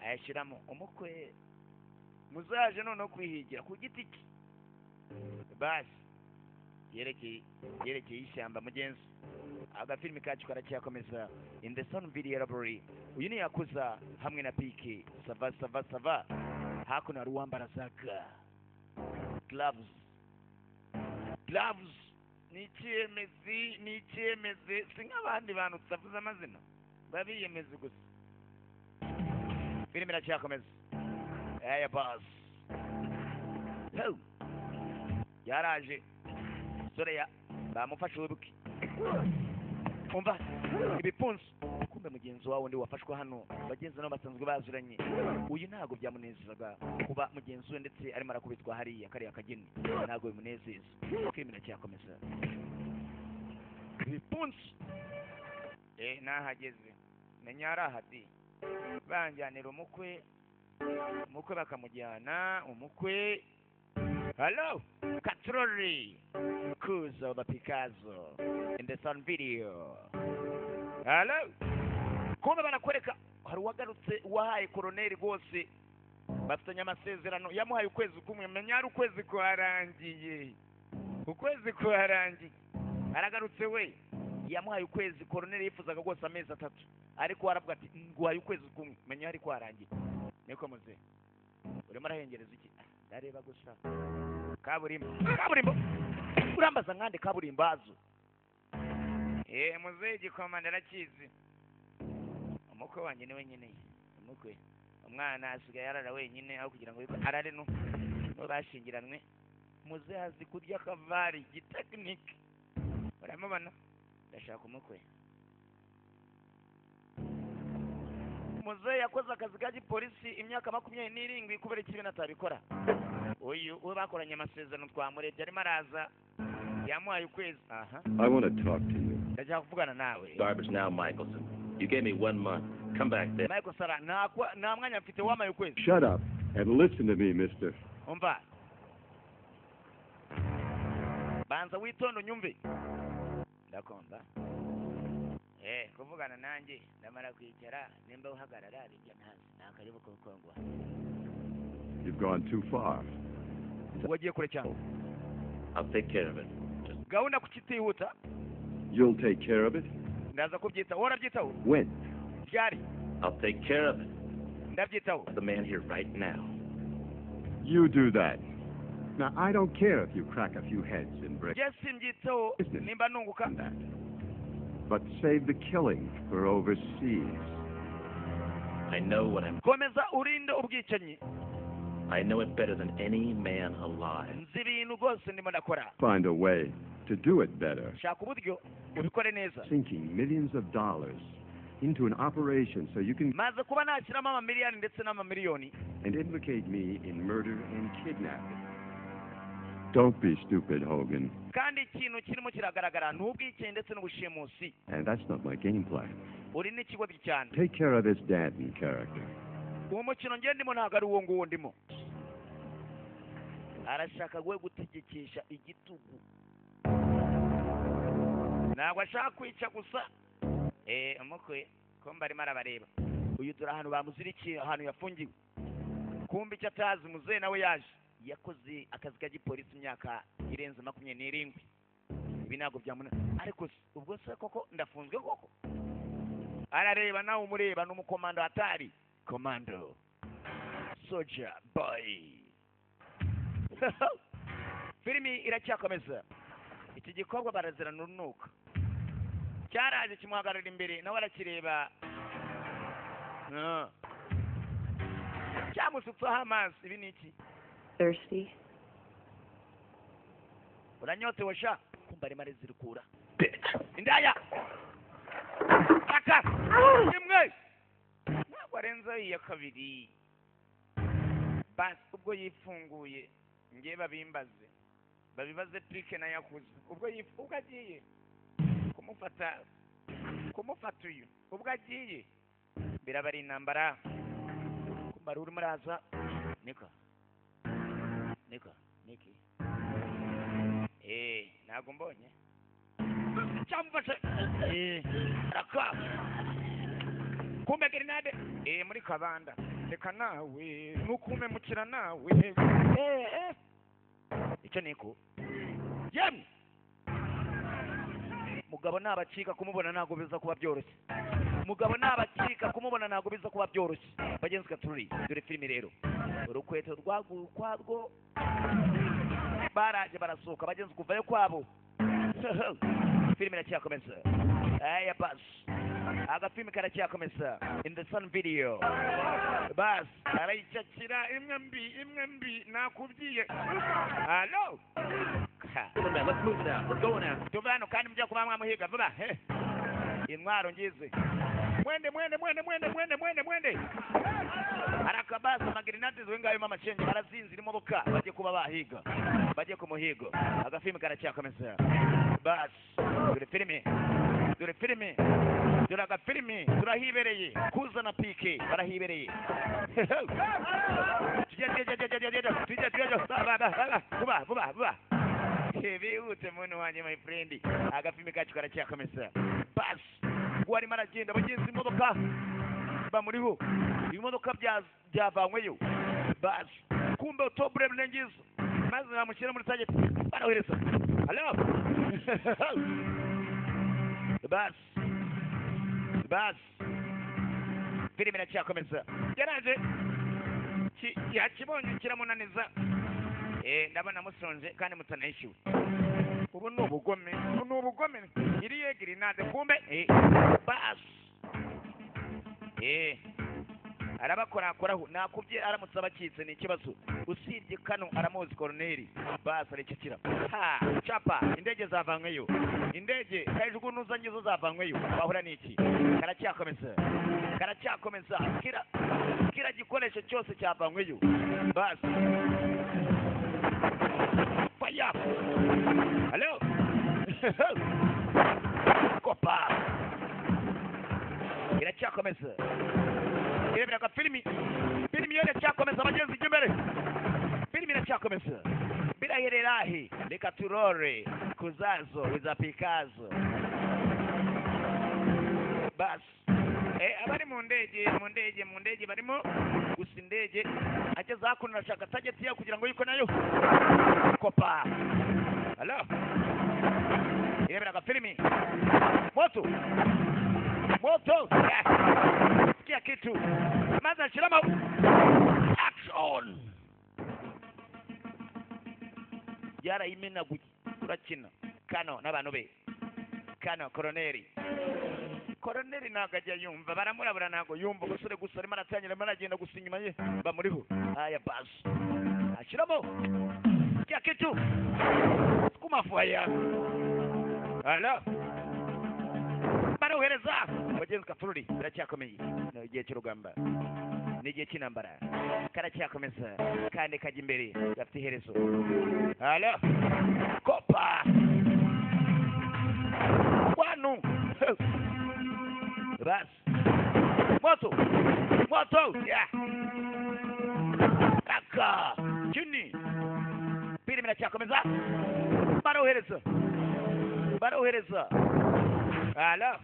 ayashiramo umukwe muzaje none kwihigira ku giti cye. Basi yerekeye ishyamba mugenzi. Agafilimi kacu karacyakomeza in the sun video robbery. Uyu ni Yakuza hamwe na PK. Sava. Hakuno ari uwambara zaga. Gloves. Ni icyemezi si nk'abandi bantu tutavuze amazina babiyemeza gusa. Filimi iracyakomeza. Aya boss. Yaraje sore bamufashe wibuke. Umva ibipunsi kumbe mugenzi wawe ndi wafashwe hano bagenzi nabo basanzwe bazuranye. Uyu ntago byamunezezaga kuba mugenzi we ndetse arimo arakubitwa hariya kariya kageni ntago bimunezeza. Filimi iracyakomeza. Ibipunsi nahageze menya arahati banjyanira umukwe bakamujyana umukwe. Hello Katrori Kuzo the Picasso in the sun video. Hello kumbe banakwereka hari wagarutse wahaye koroneri rwose bafitanye amasezerano yamuhaye ukwezi kumwe menya ari ukwezi kwarangiye ukwezi kwarangiye aragarutse we yamuhaye ukwezi koroneli yifuzaga rwose amezi 3 ariko aravuga ati nguhaye ukwezi kumwe menya ari kwarangiye niko muze urimo arahengereza iki ndareba gusa kaburimbo urambaza nkande kaburimbazo muze igikomanda arakizi umukwe wanjye ni wenyine umukwe umwana asigaye yarara wenyine aho kugira ngo arare no bashingiranwe muze azi kurya kavari gitekinike uramubona ndashaka umukwe muze yakoze akazi ka gipolisi imyaka 27 kubera ikintu atabikora uyu we bakoranye amasezerano twamurebye arimo araza yamuhaye ukwezi I want to talk to you. ndashaka kuvugana nawe Garbage now, Michelson. You gave me 1 month. Come back there. Michael Sara nta mwanya mfite wamaye ukwezi Shut up and listen to me, mister. umva banza witonde unyumve ndakumva kuvugana nanjye ndamara kwicara nimba uhagarara ibyo ntazi nakaribu kubikongwa You've gone too far. wagiye kure cyane I'll take care of it. gahunda kukitihuta You'll take care of it? ndaza kubyitaho warabyitaho When? ryari I'll take care of it. ndabyitaho The man here right now. You do that. Now, I don't care if you crack a few heads and break je simbyitaho business nimba nunguka on that. But save the killing for overseas. I know what I'm... komeza urinde ubwicanyi I know it better than any man alive. nzi ibintu rwose ndimo ndakora Find a way to do it better. shaka uburyo ubikore neza Sinking millions of dollars into an operation so you can maze kuba nashyiramo amamiliyoni ndetse n'amamiliyoni and implicate me in murder and kidnapping. Don't be stupid, Hogan. kandi ikintu kirimo kiragaragara ni ubwicanyi ndetse n'ubushimusi And that's not my game plan. uri n'ikigoryi cyane Take care of this Danton character. uwo mukino njye ndimo ntabwo ari uwo nguwo ndimo arashaka we gutegekesha igitugu ntabwo ashaka kwica gusa umukwe kumba arimo arabareba uyu dore ahantu bamuzirikiye ahantu yafungiwe kumba icyo atazi muzehe nawe yaje yakoze akazi ka gipolisi imyaka irenze 27 ibi ntabwo byamuna ariko ubwo se koko ndafunzwe koko arareba nawe umureba n'umukomando atari komando soldier boy filimi iracyakomeza iki gikorwa barazirana urunuka cyaraje kimuhagarara imbere nawe arakireba cyamusutseho amazi ibi ni iki Thirsty. uranyotewe sha kumva arimo arizirikura indaya aka imwe ntabwo arenza iya kabiri basi ubwo yifunguye ngiye babibaze trike na yakuze ubwo agiye kumufata uyu ubwo agiye biraba ari intambara kumara urimo araza niki ntabwo mbonye cyamufashe raka kumbe grenade muri kabanda reka nawe nukumemukira nawe icyo niko yemwe mugabo nabacika kumubona ntabwo biza kuba byoroshye bagenzi katuri dore filimi rero urukweto rwarwo baraje barasohoka bagenzi kuvayo kwabo filimi iracyakomeza bas agafilimi karacyakomeza in the sun video bas arayicakira imwe mbi nakubwiye hello Let's move now. We're going out. tuve hano kandi mujya kuba mwamuhiga vuba intwaro ngize mwende arakabasa amagrenade wengayo mama chenje barazinzi imodoka bagiye kuba bahiga bagiye kumuhigo agafilimi karacyakomeza bas dore filimi dore agafilimi turahibereye kuzana pike barahibereye vuba bihute muntu wanjye my friend agafilimi kacu karacyakomeza bas warimo aragenda bagenzi imodoka bamuriho imodoka byavanyweyo basi kumbe utobure mlengizo maze namushyira muri target barahereza hello basi filime iracyakomeza yaraje yakibonye kiramunaniza ndabona musonje kandi mutanayishyuwe ubu ni ubugome iri yegiri nade kumbe basi arabakorakoraho nakubye aramutse abakitse ni ikibazo usibye kano aramuzi koroneri basi arekekira capa indege zavanyweyo indege hejuru n'uzanye zo zavanyweyo bahura n'iki karacyakomeza kira gikoresho cyose cyavanyweyo basi faya hello kopa iracyakomeza irebera filimi yo iracyakomeza abagenzi ijya imbere filimi iracyakomeza biraherera he reka turore kuzazo bizapikazo basi abari mu ndege barimo gusa indege ageze hakuno arashaka tageti yayo kugira ngo yiko nayo kopa hello irebera filimi moto sikia kitu maza nshirama action yara imena turakina kano n'abantu be kano koroneri ntabwo ajya yumva baramurabura ntabwo yumva umusore gusa arimo aratangira arimo aragenda gusa inyuma ye bamuriho aya basi ashyiramo sikia kitu kumafaya hello barohereza bagenzi kafururi biracyakomeye ni igihe cy'urugamba ni igihe cy'intambara karacyakomeza kandi kajya imbere gafite iherezo halo kopa wanu basi moto aka chini pili biracyakomeza barohereza halo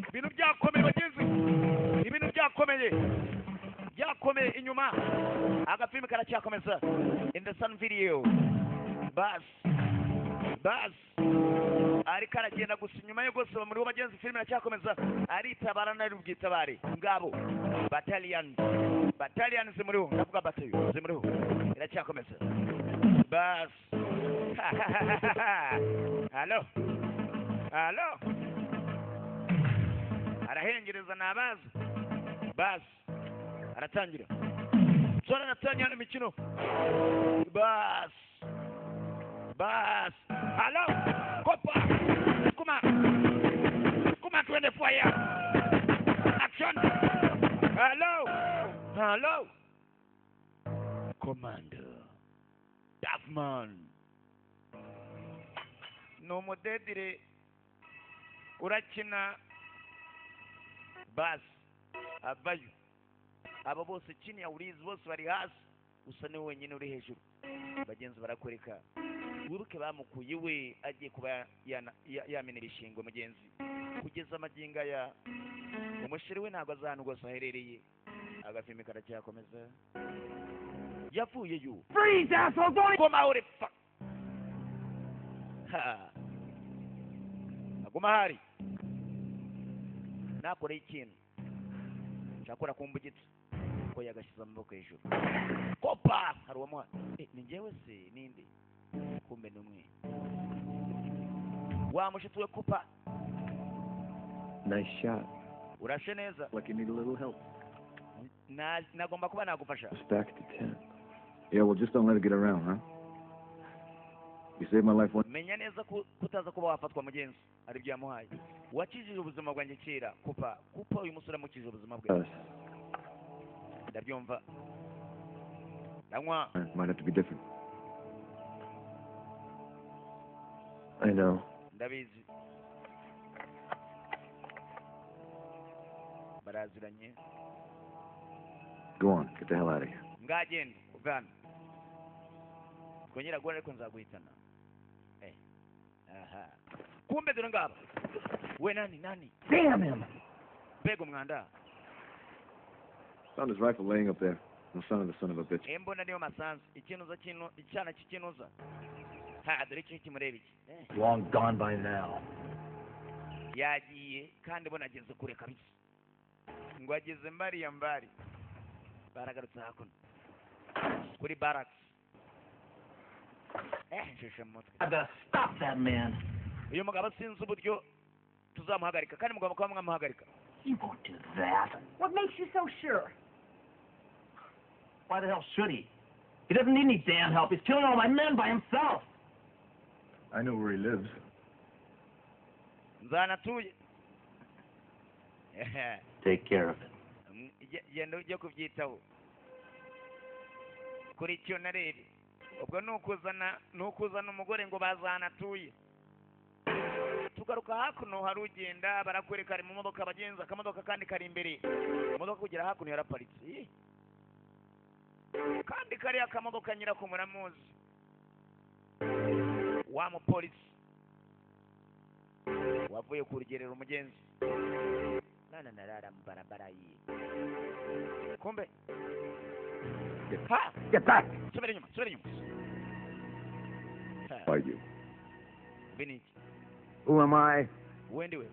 ibintu byakomeye bagenzi ibintu byakomeye inyuma agafilme karacyakomeza in the sun video bas ariko aragenda gusa inyuma yo gose muri bagenzi filme iracyakomeza aritabara nari ubwitabare ngabo battalion zimuriho ndavuga battalion zimuriho iracyakomeza bas halo arahengereza nabaza basi aratangira imikino basi halo kopa kuma twende fire action halo commander Duffman no mudedire urakina basi avayo aba bose chini ya ulinzi bose bari hasi usa ni wenyine uri hejuru bagenzi barakwereka wibuke bamukuye we agiye kuba yamenera ishingo mugenzi kugeza amaginga ya umushiri we ntabwo azahanu rwose aherereye agafilme karacyakomeza yavuyeyo Freeze, asshole! Don't... goma uri aguma hari nakora ikintu cyakora kumbugitse ko yagashyize amaboko hejuru kopa hari uwamuha ni njyewe se ninde kumbe n'umwe wamushituwe kopa Nice shot. urashe neza Like you need a little help. nagomba kuba nagufasha Just back to 10. Yeah, well, just don't let it get around, huh? You saved my life once. menya neza kutaza kuba wafatwa mugenzi ari byo yamuhaye wakijije ubuzima bwanjye kera kopa uyu musore amukije ubuzima bwe ndabyumva ndanywa Might have to be different. I know. ndabizi baraziranye Go on, get the hell out of here. ngagenda uvana twongera guhora ariko nzaguhitana aha kumbe dore ngaba we nani Damn him! mbega umwanda Found his rifle laying up there. The son of a bitch. Embona niyo masanzu ikinuza kino icyana kikinuza dore ikintu kimureba iki Long gone by now. yagiye kandi bona ageze kure kabisa ngo ageze mbari baragarutse hakuno kuri barracks nsheshe mu mutwe. I gotta stop that man. uyu mugabo sinzi uburyo tuzamuhagarika kandi mugabo kuba mwamuhagarika. He won't do that. What makes you so sure? Why the hell should he? He doesn't need any damn help. He's killing all my men by himself. I know where he lives. Nzanatuye. Take care of it. Genda ujye kubyitaho kuri icyo narebe ubwo nukuzana umugore ngo bazanatuye tugaruka hakuno hari ugenda barakwereka ari mu modoka bagenza akamodoka kandi kari imbere imodoka kugera hakuno yaraparitse kandi kariya akamodoka nyirako muramuzi wa mupolisi wavuye ku rugerero umugenzi narara mu barabara yi kumbe Get back! subira inyuma Are you? Beniki Who am I? wendiwe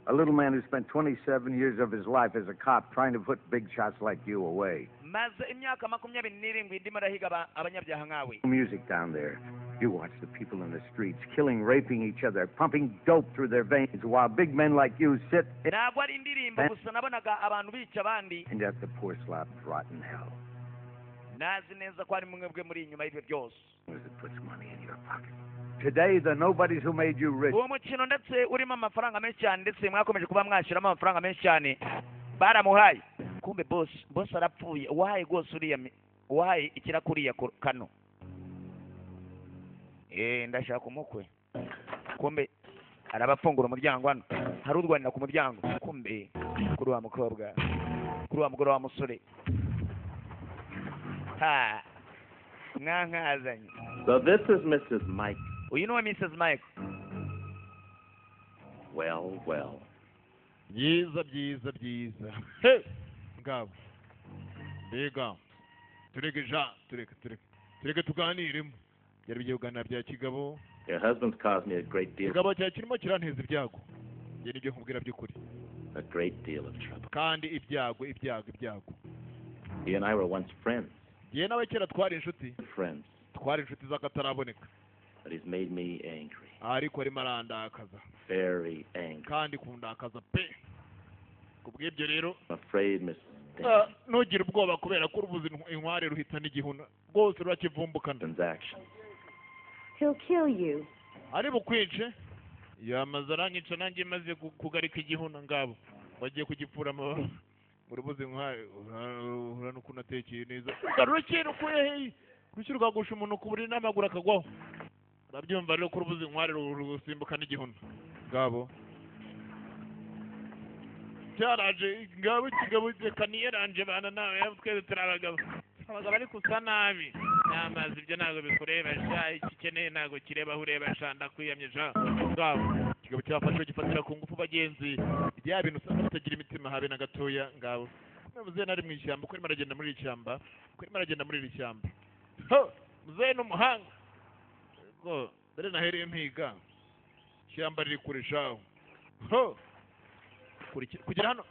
A little man who spent 27 years of his life as a cop trying to put big shots like you away. maze imyaka 27 ndimo rahiga abanyabyaha nkawe. Music down there. You watch the people in the streets, killing, raping each other, pumping dope through their veins, while big men like you sit ntabwo ari indirimbo gusa nabonaga abantu bica abandi and at the poor slobs rot in hell. nazi neza ko ari mumwe bwe muri inyuma y'ibyo byose. As it puts money in your pocket. Today, the nobodies who made you rich. uwo mukino ndetse urimo amafaranga menshi cyane ndetse mwakomeje kuba mwashiramo amafaranga menshi cyane baramuhaye kumbe boss arapfuye wahaye rwose uriya wahaye ikirakuriya kano ndashaka umukwe kumbe arabafungura umuryango hano hari urwanira ku muryango kumbe kuri wa mukobwa kuri wa mugore wa musore mwankazanye. So this is Mrs. Mike. uyu niwe Mrs. Mike. Well. byiza ngabo mbega tureke tuganiremo byari bigiye kuganira bya kigabo. Your husband's caused me a great deal. kigabo cya kirimo kiranteza ibyago njye nibyo nkubwira by'ukuri. A great deal of trouble. kandi ibyago. He and I were once friends. Ye nawe kera twari inshuti z'akataraboneka. But he's made me angry. ariko arimo arandakaza. Very angry. kandi kundakaza pe. kubw'ibyo rero I'm afraid, Miss ntugire ubwoba kubera ko urubuze inkware ruhita n'igihuna rwose rurakivumbukana. transaction. He'll kill you. ari bukwice yamaze aranyica nanjye maze kugarika igihuna ngabo bagiye kugipfura mu rubuze inkware urana ukuntu atekeye neza rukira ukuye rushyira ukagusha umuntu ku buriri n'amaguru akagwaho urabyumva rero ko urubuze inkware rusimbuka n'igihuna ngabo cyaraje ngabo kigabo kaniyeranje bana nawe twese turabagabo bari kusa nabi n'amazi ibyo ntabwo bikureba sha ikikeneye ntabwo kireba aho ureba sha ndakwiyamye sha ngabo kigabo cyafashwe gifatira ku ngufu bagenzi bya bintu usanga bitagira imitima habe na gatoya ngabo muze nari mu ishyamba uko arimo aragenda muri iri shyamba muze n'umuhanga ngo dore nahereye mpiga ishyamba riri kure shaho kugera hano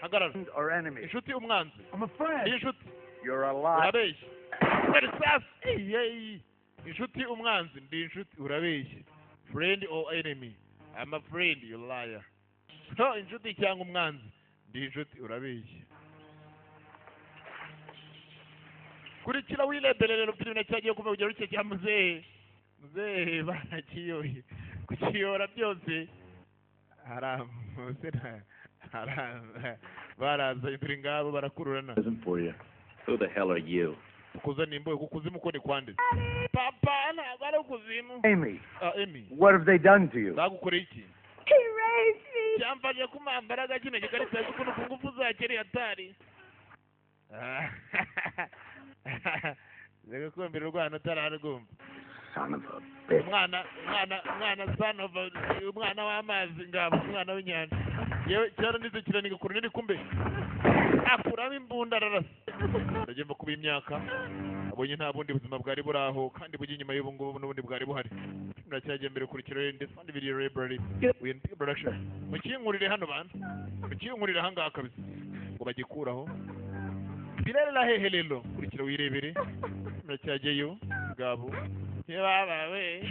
hagarara inshuti umwanzi ni inshuti urabeshya inshuti umwanzi ndi inshuti urabeshya friend or enemy I'm a friend you liar inshuti cyangwa umwanzi ndi inshuti urabeshya kurikira wireberera filime cyagiye kuva kugera ruke cya muzehe banakiyoye kukiyora byose baraza imbere ngabo barakururana. Isn't for you. Who the hell are you? Kuzana imboye kukuzimu ko ni kwande. Papa ntabwo ari ukuzimu. Amy. Amy. What have they done to you? Bagukoreye iki? He raped me. Cyamfashe kumambaraga kino gikarita kuko ku ngufu zakere atari. Zega kwembera urwana atararugumba. Son of a bitch. Umwana son of a umwana w'amazi ngabo umwana w'inyanja. Yewe cyara ndize kiraniga kurunini kumbe. Akuramo imbunda ararasa. ndagenda kuba imyaka abonye nta bundi buzima bwari buraho kandi bujye inyuma y'ubu ngubu n'ubundi bwari buhari ndacyajya mbere kurikira ndetse kandi video library with production mukinkurire hano bana mukinkurire aha ngaha kabisa ngo bagikuraho birera hehe rero kurikira wirebere ndacyajyayo ngabo yebabawe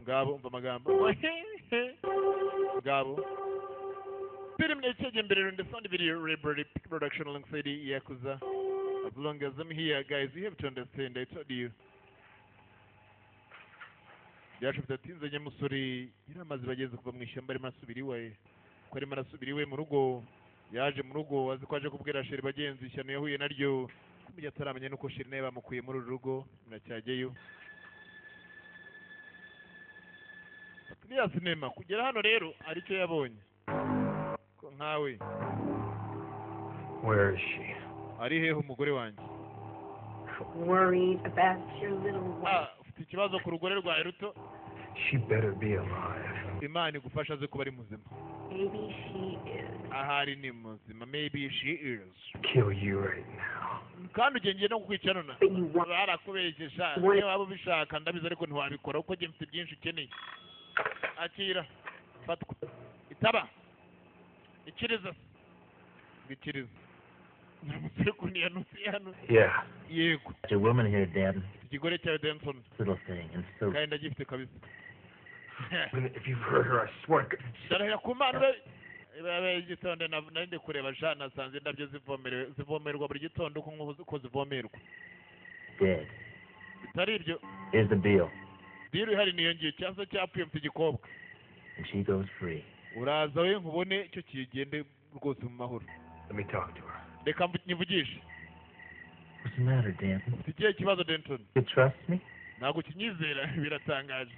ngabo umva amagambo ngabo film ndacyajya mbere ndetse kandi video library production alongside Yakuza. As long as I'm here, guys, you have to understand. I told you. Byashobye atinze nyamusore yaramaze bageze kuva mu ishyamba arimo asubira iwe ko arimo arasubira iwe mu rugo yaje mu rugo azi ko aje kubwira sheri bagenzi ishyano yahuye naryo kumujya ataramenya nuko sheri nawe bamukuye muri uru rugo nacyajyeyo niya sinema kugera hano rero aricyo yabonye ko nkawe. Where is she? Ari hehe umugore wanjye? Worried about your little wife. Ufite ikibazo ku rugore rwawe ruto? She better be alive. Imana igufasha aze kuba ari muzima. Maybe she is. Ahari ni muzima. Maybe she is. Kill you right now. Kandi ugiye no kukwica none. Barakubeshyesha. Niyo waba ubishaka ndabizi ariko ntiwabikora kuko njye mfite byinshi ukeneye. Akira. Fatwa. Itaba. Ikiriza. Ikiriza. Yeah. Yego. There's a woman here, Dad. Ikigore cya Denson. Little thing, and so. Kandi agifite kabisa. If you've heard her, I swear. Sarahira kumana. Ibaye igitondo nandi kureba jana sanze ndabyo zivomerwa buri gitondo uko zivomerwa. Dad. Bitari ibyo. Here's the bill. Bill ihari niyo ngiye cyangwa cyapfuye mfite igikobwa. And she goes free. Uraza we nkubone cyo kigende rwose mu mahoro. Let me talk to her. Reka nyivugishe. What's the matter, Dan? Ufite ikihe kibazo Denton? You trust me? Ntabwo kinyizera biratangaje.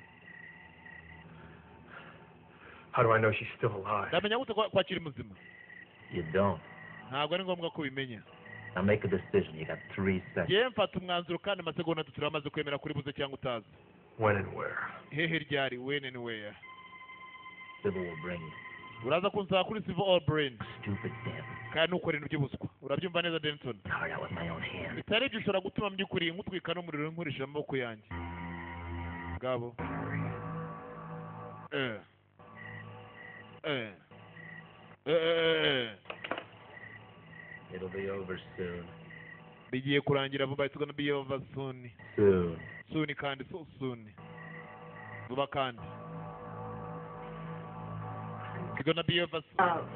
How do I know she's still alive? Ndamenya gute ko akiri muzima? You don't. Ntabwo ari ngombwa ko ubimenya. Now make a decision. You got 3 seconds. Ye mfata umwanzuro kandi amasegonda turamaze kwemera kuri buze cyangwa utazi. When and where? Hehe ryari when and where? Civil will bring you. Uraza kunsaba kuri Civil All Brain. Stupid Dan. Kandi nukora ibintu by'ubuswa. Urabyumva neza Denton? Hard out with my own hands. Bitari ibyo ushobora gutuma mbyukuri nkutwika n'umuriro nkoresha amaboko yanjye. Ngabo. It'll be over soon. Bigiye kurangira vuba. It's gonna be over soon. Soon. Soon kandi so soon. Vuba kandi. It's gonna be over soon.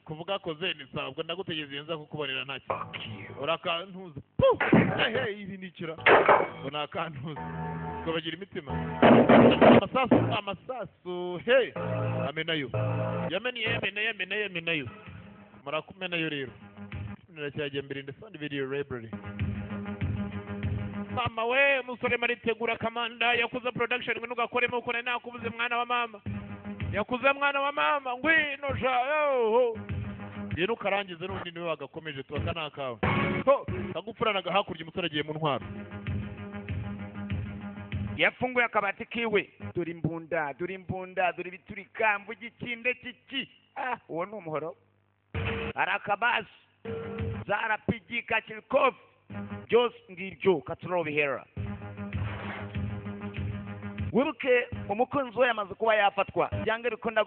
Kuvuga ko zeni sawa ubwo ndagutegeze nza kukubonera ntacyo. Urakantuza. Hey ibi nikira. Unakantuza. Ko bagira imitima. Amasasu. Hey. Amenayo. Yamenayo. Murakumenayo rero. Niracyajya mbere ndasanga video library. Mama we musore maritegura kamanda Yakuza production ngo nugakoremo uko nakubuze mwana wa mama. Yakuza mwana wa mama ngwino sha yo. Ye nukarangize n'undi niwe wagakomeje tuba kanakawe. Ho kagupfuranaga hakurya umusore agiye mu ntwaro. Yafunguye akabati kiwe. Dore imbunda, dore biturika mvuga ikinde kiki. Uwo ni umuhoro. Arakabas. Zara PG Kachilkov. Byose ngibyo katurobihera. Wibuke umukunzi we yamaze kuba yafatwa. Byanga bikunda